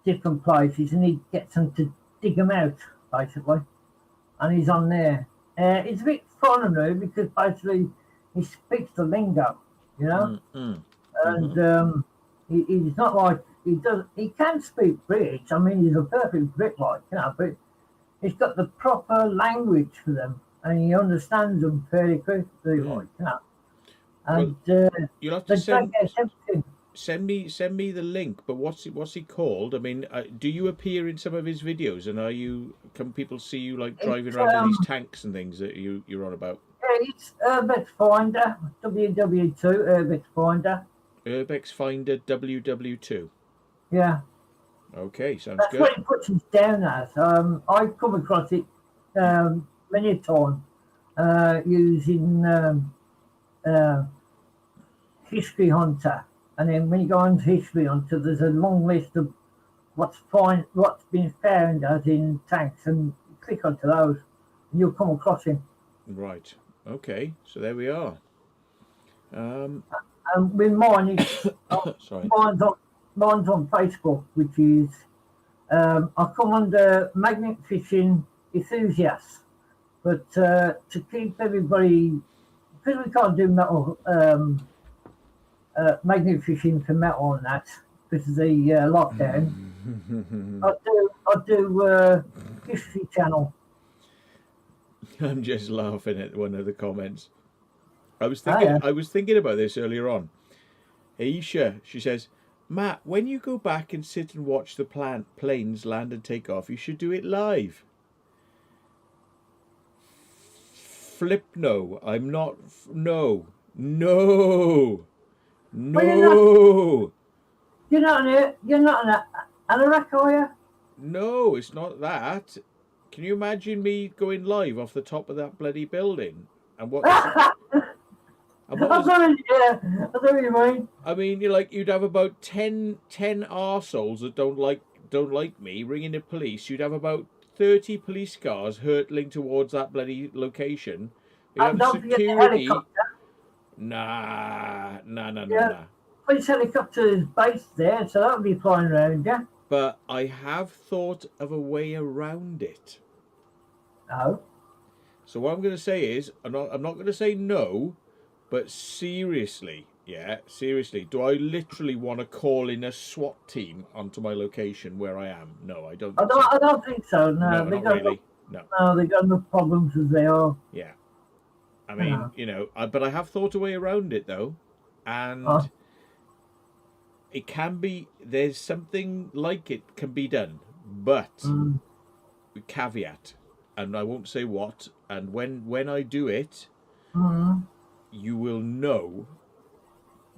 S3: different places, and he gets them to dig them out, basically. And he's on there. It's a bit funny because basically he speaks the lingo, and he's not like he can speak British. I mean, he's a perfect Brit, but he's got the proper language for them, and he understands them fairly quickly, And
S1: you'll have to send me the link. But what's he called? I mean, do you appear in some of his videos, and can people see you like driving around in these tanks and things that you're on about?
S3: It's Urbex Finder, WW2 Urbex Finder.
S1: Urbex Finder WW2.
S3: Yeah.
S1: Okay, sounds
S3: That's
S1: good.
S3: what it puts us down as. I've come across it many a time using History Hunter, and then when you go on History Hunter, there's a long list of what's been found as in tanks, and you click onto those, and you'll come across him.
S1: Right. Okay. So there we are.
S3: And with mine,
S1: sorry.
S3: Mine's on Facebook, which is I come under magnet fishing enthusiasts, but to keep everybody, because we can't do metal magnet fishing for metal and that because of the lockdown, I do History Channel.
S1: I'm just laughing at one of the comments. I was thinking about this earlier on. Aisha, she says, Matt, when you go back and sit and watch the planes land and take off, you should do it live. Flip no. I'm not. No. Well,
S3: You're not an anorak, are you?
S1: No, it's not that. Can you imagine me going live off the top of that bloody building? And what?
S3: I know what you mean.
S1: I mean, you'd have about 10 arseholes that don't like me ringing the police. You'd have about 30 police cars hurtling towards that bloody location. You'd have
S3: don't
S1: security.
S3: Forget the helicopter.
S1: Nah.
S3: Police helicopter is based there, so that'll be flying around, yeah.
S1: But I have thought of a way around it.
S3: Oh.
S1: So what I'm going to say is, I'm not going to say no, but seriously, do I literally want to call in a SWAT team onto my location where I am? No, I don't.
S3: I don't think so. No,
S1: not really. No.
S3: No, they got enough problems as they are.
S1: Yeah. I mean, but I have thought a way around it though, and it can be. There's something like it can be done, but with caveat, and I won't say what. And when I do it, you will know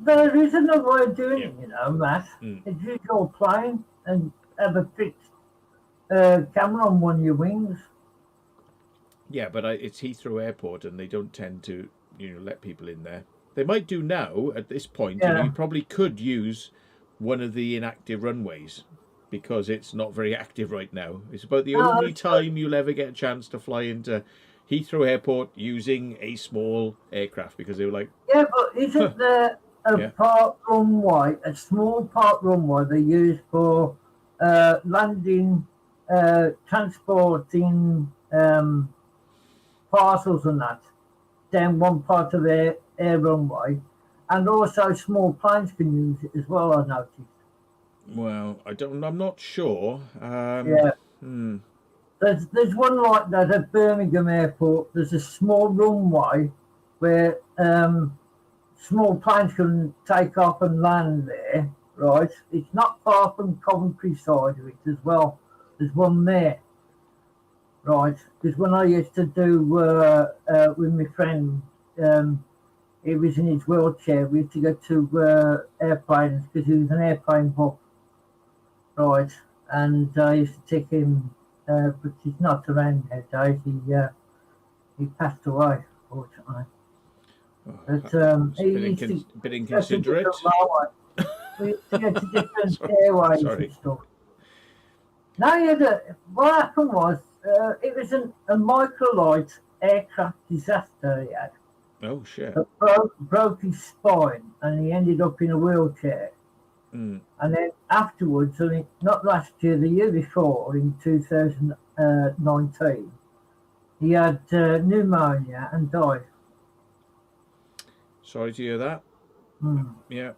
S3: there is another way of doing it, Matt.
S1: Mm.
S3: It's use your plane and have a fixed camera on one of your wings.
S1: Yeah, but it's Heathrow Airport, and they don't tend to, let people in there. They might do now at this point.
S3: Yeah.
S1: You probably could use one of the inactive runways because it's not very active right now. It's about the only time you'll ever get a chance to fly into Heathrow Airport using a small aircraft because they were like,
S3: yeah, but isn't there a part runway, a small part runway they use for landing, transporting parcels and that down one part of their air runway, and also small planes can use it as well, I noticed.
S1: well, I'm not sure.
S3: Yeah. There's one like that at Birmingham Airport. There's a small runway where small planes can take off and land there, right? It's not far from Coventry side of it as well. There's one there, right? Because when I used to do with my friend, he was in his wheelchair. We used to go to airplanes because he was an airplane buff, right? And I used to take him, but he's not around nowadays. He passed away, unfortunately. But
S1: It's a bit inconsiderate.
S3: We used to go to different airways and stuff. No, what happened was it was a microlight aircraft disaster he had.
S1: Oh shit!
S3: That broke his spine, and he ended up in a wheelchair.
S1: Mm.
S3: And then afterwards, I mean, not last year, the year before, in 2019, he had pneumonia and died.
S1: Sorry to hear that.
S3: Mm.
S1: Yeah.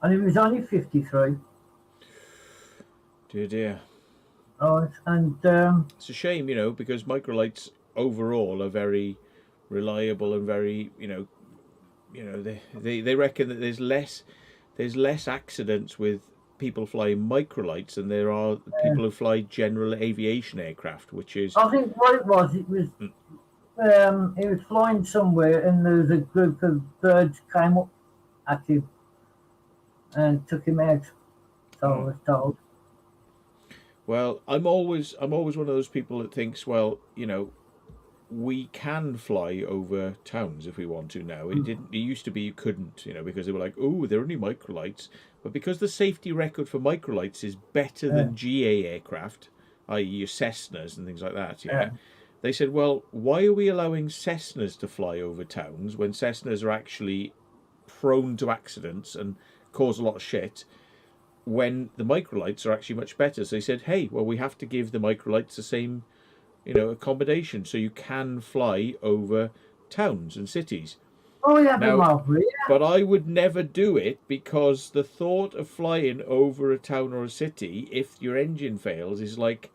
S3: And he was only 53.
S1: Dear.
S3: Right, and
S1: it's a shame, because microlights overall are very reliable and very, they reckon that there's less accidents with people flying microlights than there are people who fly general aviation aircraft, which is.
S3: I think what it was he was flying somewhere, and there was a group of birds came up at him and took him out. So I was told.
S1: Well, I'm always one of those people that thinks, well, we can fly over towns if we want to now. It used to be you couldn't, because they were like, oh, they're only microlights. But because the safety record for microlights is better than GA aircraft, i.e. your Cessnas and things like that, they said, well, why are we allowing Cessnas to fly over towns when Cessnas are actually prone to accidents and cause a lot of shit, when the microlights are actually much better? So they said, hey, well, we have to give the microlights the same, accommodation so you can fly over towns and cities.
S3: Oh, yeah,
S1: but I would never do it because the thought of flying over a town or a city, if your engine fails, is like,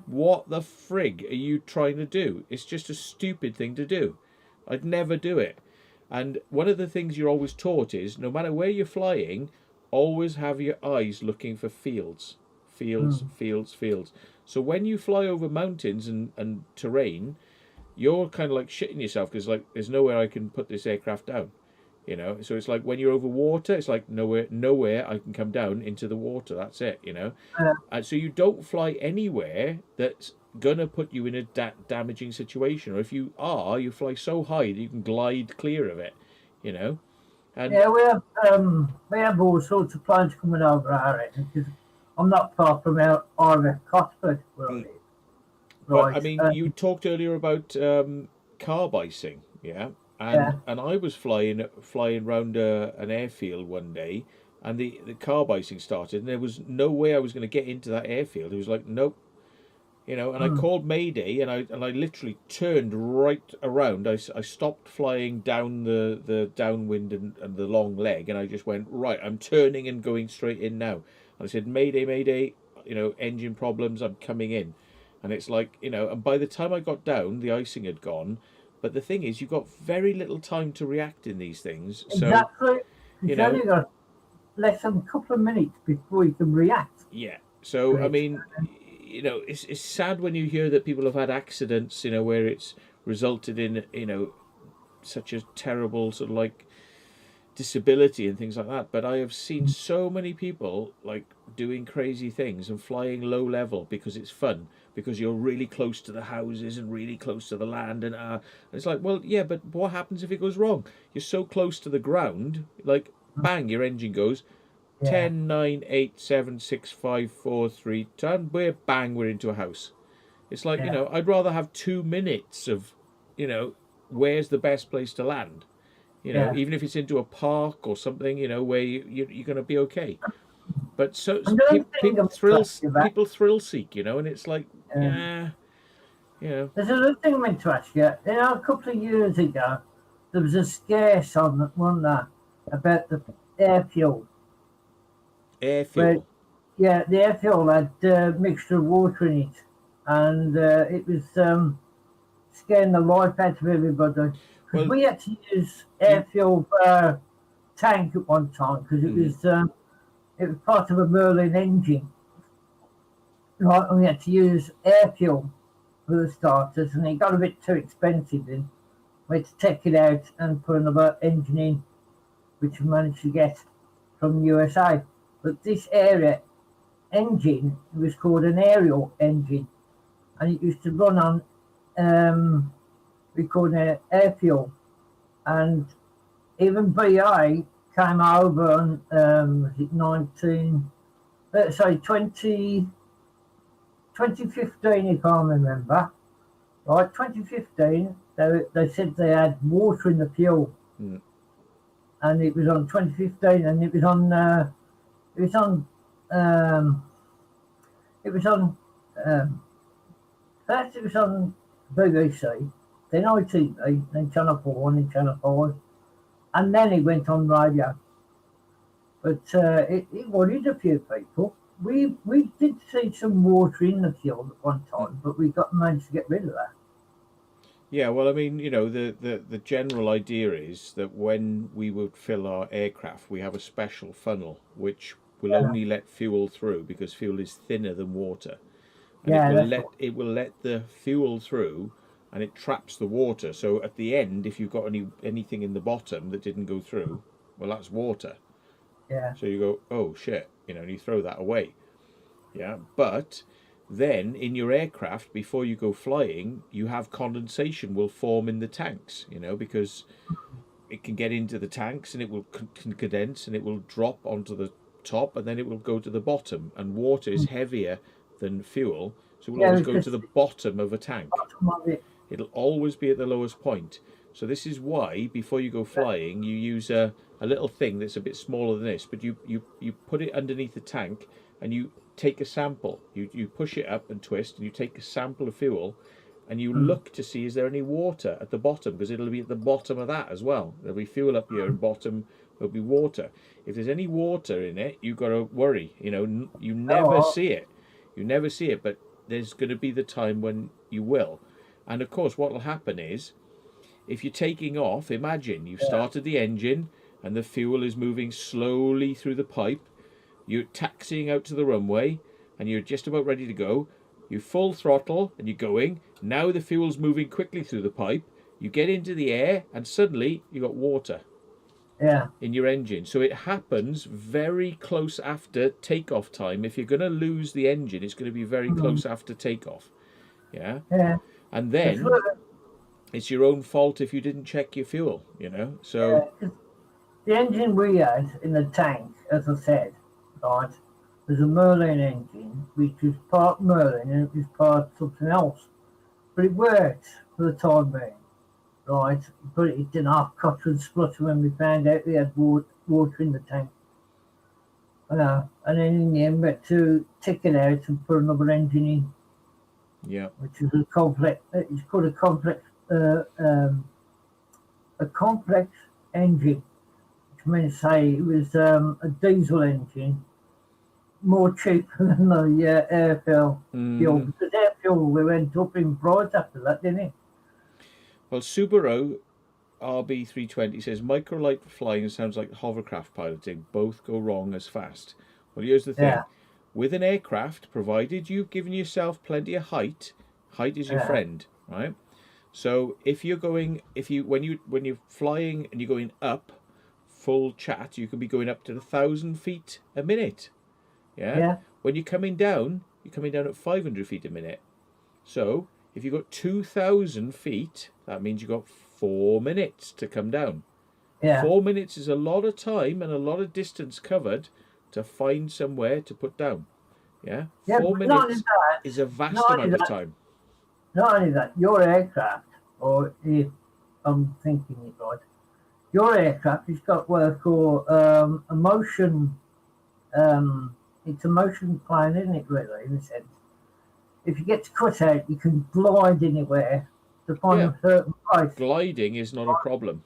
S1: what the frig are you trying to do? It's just a stupid thing to do. I'd never do it. And one of the things you're always taught is, no matter where you're flying, always have your eyes looking for fields. Fields. So when you fly over mountains and terrain, you're kind of like shitting yourself because like there's nowhere I can put this aircraft down, So it's like when you're over water, it's like nowhere I can come down into the water. That's it, And so you don't fly anywhere that's gonna put you in a damaging situation. Or if you fly so high that you can glide clear of it, And
S3: we have all sorts of planes coming over our end because I'm not far from our Cosford where I live.
S1: Right. But I mean, you talked earlier about carb icing, and I was flying round an airfield one day, and the carb icing started, and there was no way I was going to get into that airfield. It was like, nope, and I called Mayday, and I literally turned right around. I stopped flying down the downwind and the long leg, and I just went, right, I'm turning and going straight in now. And I said, Mayday, engine problems, I'm coming in. And it's like, and by the time I got down, the icing had gone. But the thing is, you've got very little time to react in these things.
S3: Exactly. You've only got less than a couple of minutes before you can react.
S1: Yeah. So, I mean, it's sad when you hear that people have had accidents, where it's resulted in, such a terrible sort of like, disability and things like that. But I have seen so many people like doing crazy things and flying low level because it's fun, because you're really close to the houses and really close to the land, and it's like, well, yeah, but what happens if it goes wrong? You're so close to the ground, like bang, your engine goes.
S3: Yeah.
S1: 10, 9, 8, 7, 6, 5, 4, 3, 10. We're bang, we're into a house. It's like,
S3: Yeah.
S1: I'd rather have 2 minutes of, where's the best place to land.
S3: Yeah.
S1: Even if it's into a park or something, where you're going to be okay. But so
S3: Another thing I'm interested about,
S1: people thrill seek, and it's like,
S3: um,
S1: There's
S3: another thing I meant to ask you. A couple of years ago, there was a scare on one there about the air fuel.
S1: air
S3: Where,
S1: fuel.
S3: yeah, the air fuel had a mixture of water in it, and it was scaring the life out of everybody. Because
S1: Well,
S3: we had to use air fuel tank at one time because it was part of a Merlin engine, right? And we had to use air fuel for the starters, and it got a bit too expensive. Then we had to take it out and put another engine in, which we managed to get from the USA. But this area engine was called an aerial engine, and it used to run on we called it air fuel. And even BA came over on was it 2015, if I remember right. 2015, they said they had water in the fuel. And it was on 2015, and it was on first it was on BBC, then ITV, then Channel 4, and then Channel 5, and then it went on radio. But it worried a few people. We did see some water in the fuel at one time, but we managed to get rid of that.
S1: Yeah, well, I mean, the general idea is that when we would fill our aircraft, we have a special funnel which will only let fuel through because fuel is thinner than water, and it will let the fuel through, and it traps the water. So at the end, if you've got anything in the bottom that didn't go through, well, that's water.
S3: Yeah.
S1: So you go, oh shit, and you throw that away. Yeah, but then in your aircraft, before you go flying, you have condensation will form in the tanks, because it can get into the tanks and it will condense and it will drop onto the top, and then it will go to the bottom. And water is heavier than fuel, so it will always go to the bottom of a tank. It'll always be at the lowest point. So this is why before you go flying, you use a little thing that's a bit smaller than this, but you put it underneath the tank and you take a sample. You push it up and twist, and you take a sample of fuel, and you look to see is there any water at the bottom, because it'll be at the bottom of that as well. There'll be fuel up here, and bottom there'll be water. If there's any water in it, you've got to worry. You never see it. You never see it, but there's going to be the time when you will. And of course, what will happen is, if you're taking off, imagine you've started the engine and the fuel is moving slowly through the pipe. You're taxiing out to the runway and you're just about ready to go. You full throttle and you're going. Now the fuel's moving quickly through the pipe. You get into the air and suddenly you've got water in your engine. So it happens very close after takeoff time. If you're going to lose the engine, it's going to be very close after takeoff. Yeah. And then it's your own fault if you didn't check your fuel, So
S3: the engine we had in the tank, as I said, right, was a Merlin engine, which was part Merlin and it was part something else. But it worked for the time being, right? But it didn't have cut and splutter when we found out we had water in the tank. And then in the end, we had to take it out and put another engine in.
S1: Yeah.
S3: Which is a complex. It's called a complex engine, which means say it was a diesel engine, more cheap than the air fuel. Because air fuel we went up in price after that, didn't it?
S1: Well, Subaru RB320 says microlight flying sounds like hovercraft piloting. Both go wrong as fast. Well, here's the thing.
S3: Yeah.
S1: With an aircraft, provided you've given yourself plenty of height is your friend, right? So if you're going, when you're flying and you're going up full chat, you can be going up to 1,000 feet a minute. Yeah?
S3: Yeah.
S1: When you're coming down at 500 feet a minute. So if you've got 2,000 feet, that means you've got 4 minutes to come down.
S3: Yeah.
S1: 4 minutes is a lot of time and a lot of distance covered to find somewhere to put down. Yeah?
S3: Yeah,
S1: 4
S3: but not only
S1: minutes
S3: that,
S1: is a vast
S3: not only
S1: amount of
S3: that-
S1: time.
S3: Not only that, your aircraft, or if I'm thinking it right, your aircraft has got what I call a motion. It's a motion plane, isn't it? Really, in a sense. If you get to cut out, you can glide anywhere to find
S1: Yeah.
S3: a certain place.
S1: Gliding is not a problem.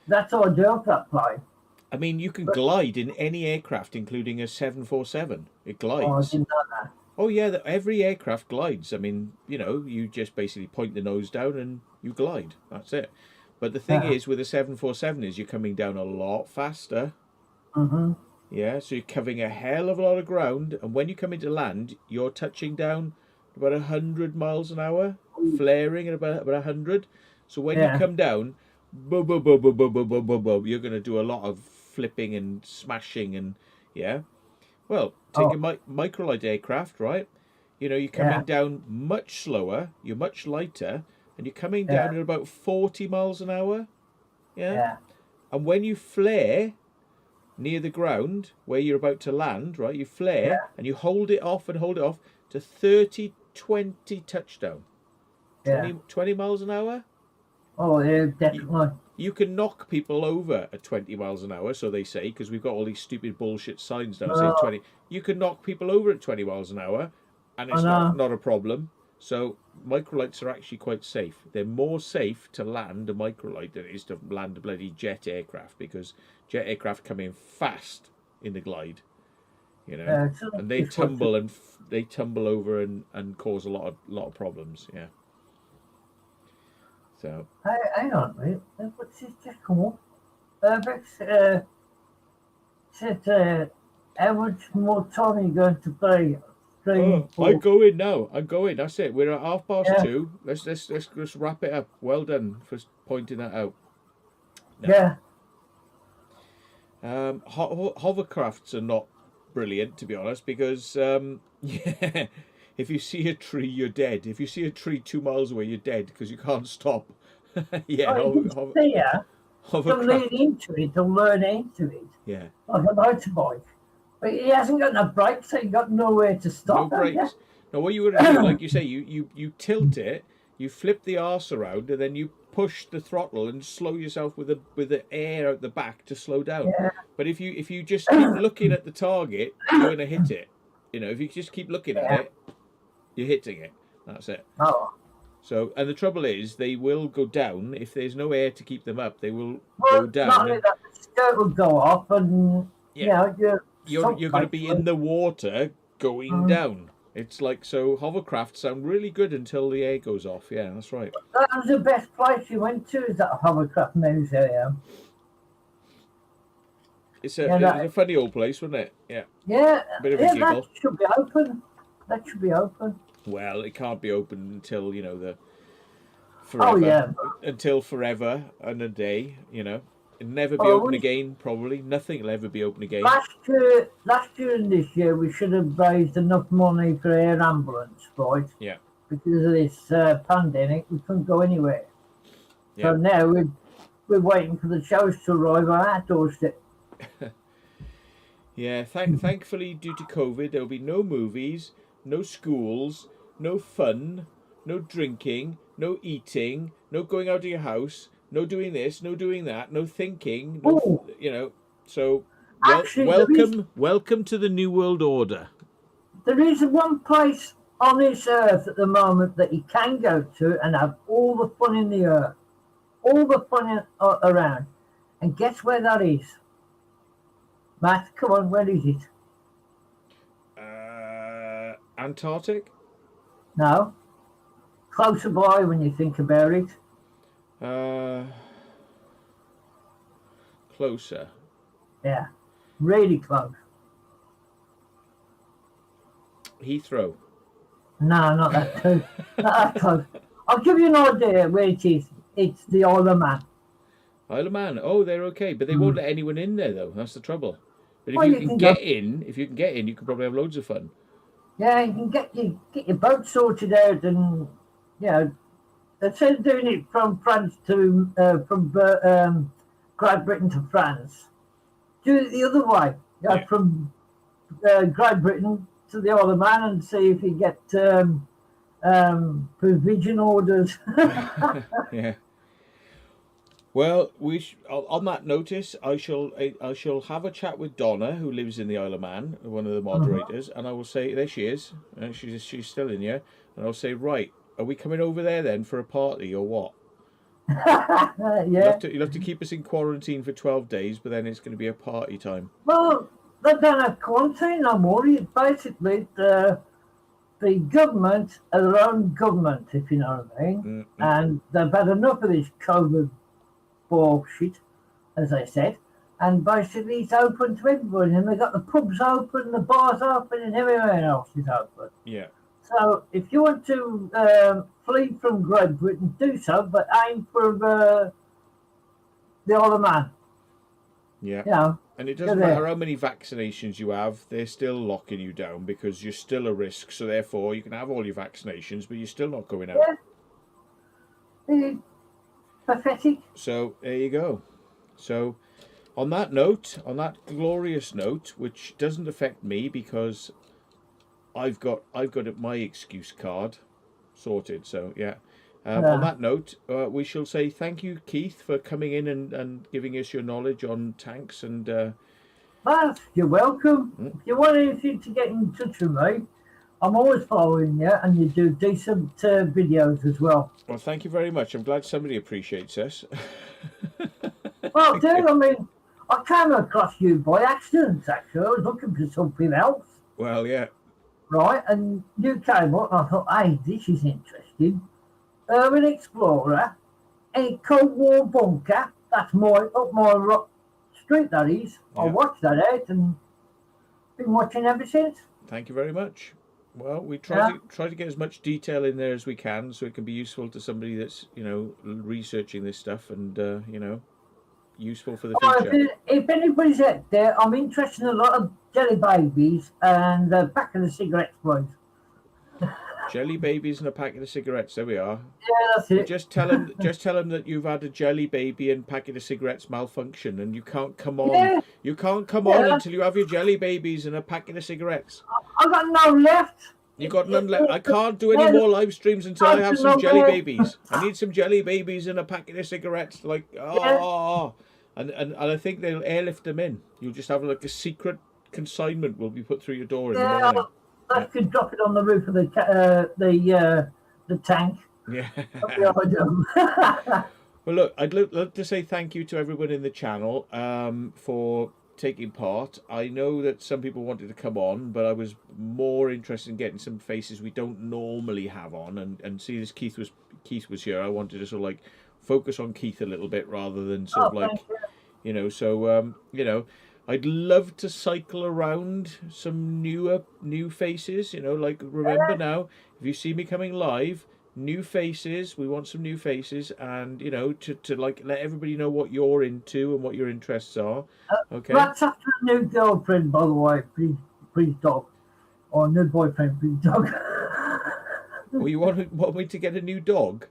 S3: That's how I do off that plane.
S1: I mean, you can glide in any aircraft, including a 747. It
S3: Oh, I
S1: glides.
S3: didn't know that.
S1: Oh, yeah, every aircraft glides. I mean, you know, you just basically point the nose down and you glide. That's it. But the thing is, with a 747 is you're coming down a lot faster.
S3: Mm-hmm.
S1: Yeah, so you're covering a hell of a lot of ground. And when you come into land, you're touching down about 100 miles an hour, flaring at about 100. So when you come down, boom, boom, boom, boom, boom, boom, boom, boom, boom, you're going to do a lot of flipping and smashing and, yeah. Well, take a microlight aircraft, right? You know, you're coming down much slower, you're much lighter, and you're coming down at about 40 miles an hour. Yeah. And when you flare near the ground where you're about to land, right, you flare and you hold it off to 30, 20 touchdown. 20 miles an hour.
S3: Oh, yeah, definitely.
S1: You can knock people over at 20 miles an hour, so they say, because we've got all these stupid bullshit signs now saying 20. You can knock people over at 20 miles an hour, and it's not a problem. So microlights are actually quite safe. They're more safe to land a microlight than it is to land a bloody jet aircraft, because jet aircraft come in fast in the glide, you know, and they tumble over and cause a lot of problems. Yeah. So.
S3: Hang on, mate. What's this just come up? Rex said, how much more time are you going to play?
S1: I'm going now. I'm going. That's it. We're at 2:30. Let's wrap it up. Well done for pointing that out.
S3: No.
S1: Yeah. Hovercrafts are not brilliant, to be honest, because if you see a tree, you're dead. If you see a tree 2 miles away, you're dead because you can't stop.
S3: Don't lean into it, don't learn into it.
S1: Yeah.
S3: Like a motorbike. But he hasn't got no brakes, so you've got nowhere to stop.
S1: No brakes. No, what you got to do, like you say, you tilt it, you flip the arse around, and then you push the throttle and slow yourself with the air out the back to slow down.
S3: Yeah.
S1: But if you just keep looking at the target, you're gonna hit it. You know, if you just keep looking at it, you're hitting it. That's it.
S3: Oh.
S1: So, and the trouble is, they will go down if there's no air to keep them up. They will
S3: go
S1: down.
S3: Not only that, the skirt will go off, and you're
S1: going to be in the water going down. It's like, so hovercraft sound really good until the air goes off. Yeah, that's right.
S3: That was the best place you went to, is that hovercraft museum.
S1: It's a funny old place, wasn't it? Yeah.
S3: Yeah.
S1: Bit of a giggle.
S3: That should be open. That should be open.
S1: Well, it can't be open until, you know, forever. Until forever and a day, you know. It'll never be open again, probably. Nothing will ever be open again.
S3: Last year and this year, we should have raised enough money for air ambulance, right?
S1: Yeah.
S3: Because of this pandemic, we couldn't go anywhere.
S1: Yeah.
S3: So now we're waiting for the shows to arrive on our doorstep.
S1: Yeah, thankfully, due to COVID, there will be no movies, no schools, no fun, no drinking, no eating, no going out of your house, no doing this, no doing that, no thinking, you know. So, welcome to the New World Order.
S3: There is one place on this earth at the moment that you can go to and have all the fun in the earth, all the fun around. And guess where that is? Matt, come on, where is it?
S1: Antarctic?
S3: No. Closer by when you think about it.
S1: Closer.
S3: Yeah, really close.
S1: Heathrow.
S3: No, not that close. Not that close. I'll give you an idea where it is. It's the Isle of Man.
S1: Isle of Man. Oh, they're okay, but they won't let anyone in there though. That's the trouble. But if
S3: Well,
S1: you
S3: you
S1: can
S3: can
S1: get
S3: go.
S1: in, you can probably have loads of fun.
S3: Yeah, you can get your boat sorted out, and you know instead of doing it from France to Great Britain to France, do it the other way.
S1: Yeah.
S3: From Great Britain to the Isle of Man, and see if you get provision orders.
S1: Yeah. Well, on that notice, I shall have a chat with Donna, who lives in the Isle of Man, one of the moderators, and I will say, there she is, she's still in here, and I'll say, right, are we coming over there then for a party or what?
S3: Yeah.
S1: You'll have to keep us in quarantine for 12 days, but then it's going to be a party time.
S3: Well, they don't have quarantine no more. It's basically the government are their own government, if you know what I mean. And they've had enough of this COVID bullshit, as I said. And basically, it's open to everybody. And they've got the pubs open, the bars open, and everywhere else is open.
S1: Yeah.
S3: So if you want to flee from Great Britain, do so, but aim for the Isle of Man.
S1: Yeah.
S3: You know,
S1: and it doesn't matter how many vaccinations you have, they're still locking you down because you're still a risk. So therefore, you can have all your vaccinations, but you're still not going out.
S3: Yeah. Pathetic.
S1: So there you go. So on that note, on that glorious note, which doesn't affect me because I've got my excuse card sorted. So yeah. On that note, we shall say thank you, Keith, for coming in and giving us your knowledge on tanks. And
S3: well, you're welcome. If you want anything to get in touch with me, I'm always following you, and you do decent videos as well.
S1: Well, thank you very much. I'm glad somebody appreciates us.
S3: Well, dude, I mean, I came across you by accident, actually. I was looking for something else.
S1: Well, yeah.
S3: Right, and you came up, and I thought, hey, this is interesting. Urban Explorer, a Cold War bunker. That's up my street, that is. Yeah. I watched that out and been watching ever since.
S1: Thank you very much. Well, we try to get as much detail in there as we can, so it can be useful to somebody that's researching this stuff and useful for the future.
S3: If anybody's out there, I'm interested in a lot of jelly babies and a pack of the cigarettes, please.
S1: Jelly babies and a packet of cigarettes. There we are.
S3: Yeah, that's it.
S1: Just tell them that you've had a jelly baby and packet of cigarettes malfunction, and you can't come on. Yeah. You can't come on until you have your jelly babies and a packet of cigarettes.
S3: I've got none left.
S1: You got none left. I can't do any more live streams until I have some jelly babies. I need some jelly babies and a packet of cigarettes. Like and I think they'll airlift them in. You'll just have like a secret consignment will be put through your door in the morning.
S3: I could drop it on the roof of the tank.
S1: Yeah.
S3: Well,
S1: look, I'd love to say thank you to everyone in the channel for taking part. I know that some people wanted to come on, but I was more interested in getting some faces we don't normally have on, and see this Keith was here. I wanted to sort of like focus on Keith a little bit rather than sort of like I'd love to cycle around some new faces, like remember now, if you see me coming live, new faces, we want some new faces, and to like let everybody know what you're into and what your interests are. Okay.
S3: That's after a new girlfriend, by the way, please dog. Or new boyfriend, please dog.
S1: Well, you want me to get a new dog?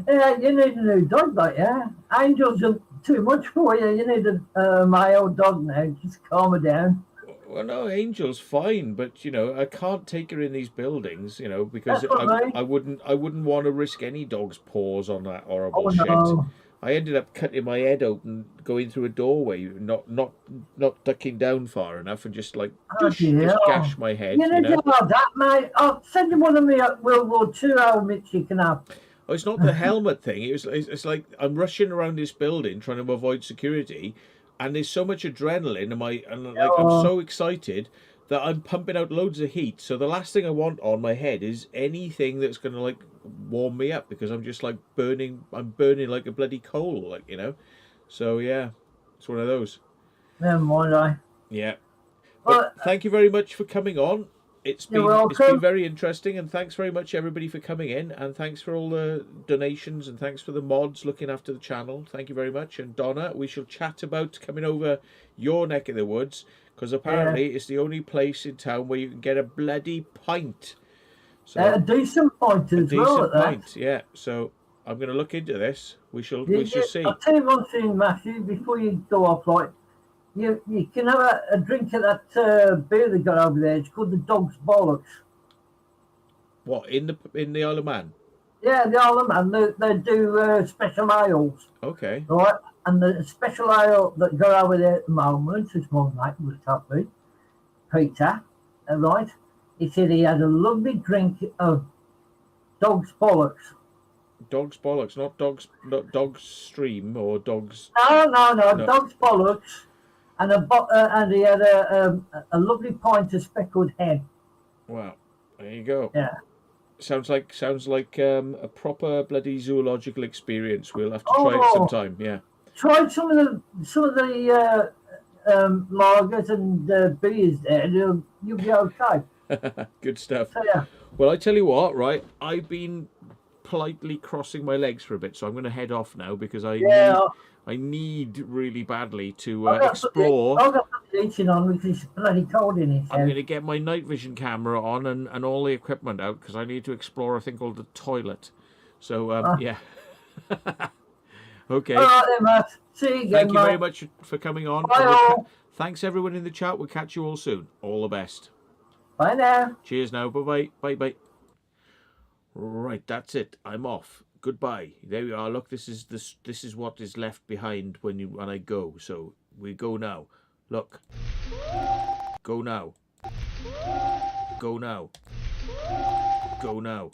S3: Yeah, you need a new dog, don't you? Angel's too much for you. You need a male dog now. Just calm her down.
S1: Well, no, Angel's fine, but I can't take her in these buildings, because I wouldn't want to risk any dog's paws on that horrible shit. No. I ended up cutting my head open going through a doorway, not ducking down far enough, and just like just gash my head.
S3: You need to have that, mate. I'll send you one of me World War II helmets you can have.
S1: Oh, it's not the helmet thing. It's like I'm rushing around this building trying to avoid security, and there's so much adrenaline, I'm so excited that I'm pumping out loads of heat. So the last thing I want on my head is anything that's going to like warm me up, because I'm just like burning. I'm burning like a bloody coal, So yeah, it's one of those.
S3: Never mind,
S1: Yeah. But thank you very much for coming on. it's
S3: You're
S1: been
S3: welcome.
S1: very interesting, and thanks very much everybody for coming in, and thanks for all the donations, and thanks for the mods looking after the channel. Thank you very much. And Donna, we shall chat about coming over your neck of the woods, because apparently it's the only place in town where you can get a bloody pint. So
S3: A decent point as well at that.
S1: pint, yeah. So I'm going to look into this. We shall see.
S3: I'll tell you one thing, Matthew, before you go off, like, you can have a drink of that beer they got over there. It's called the Dog's Bollocks.
S1: What, in the Isle of Man?
S3: Yeah, the Isle of Man, they do special ales.
S1: Okay.
S3: Right, and the special ale that got over there at the moment, as my mate was telling me, Peter, right, he said he had a lovely drink of Dog's Bollocks.
S1: Dog's Bollocks, not Dog's Stream or Dog's...
S3: No, Dog's Bollocks, and he had a lovely pint of speckled hen.
S1: Wow, there you go.
S3: Yeah.
S1: Sounds like a proper bloody zoological experience. We'll have to try it sometime. Yeah.
S3: Try some of the lagers and beers there. You'll be okay.
S1: Good stuff.
S3: So, yeah.
S1: Well, I tell you what, right? I've been politely crossing my legs for a bit, so I'm going to head off now because I need really badly to explore.
S3: I've got the heating on because it's bloody cold in here.
S1: I'm going to get my night vision camera on and all the equipment out because I need to explore a thing called the toilet. So, yeah. Okay.
S3: All right then, Matt. See you again,
S1: Thank you
S3: mate.
S1: very much for coming on.
S3: Bye all.
S1: Thanks everyone in the chat. We'll catch you all soon. All the best.
S3: Bye now.
S1: Cheers now. Bye-bye. Bye-bye. Right, that's it. I'm off. Goodbye. There we are. Look, this is what is left behind when I go. So we go now. Look. Go now. Go now. Go now.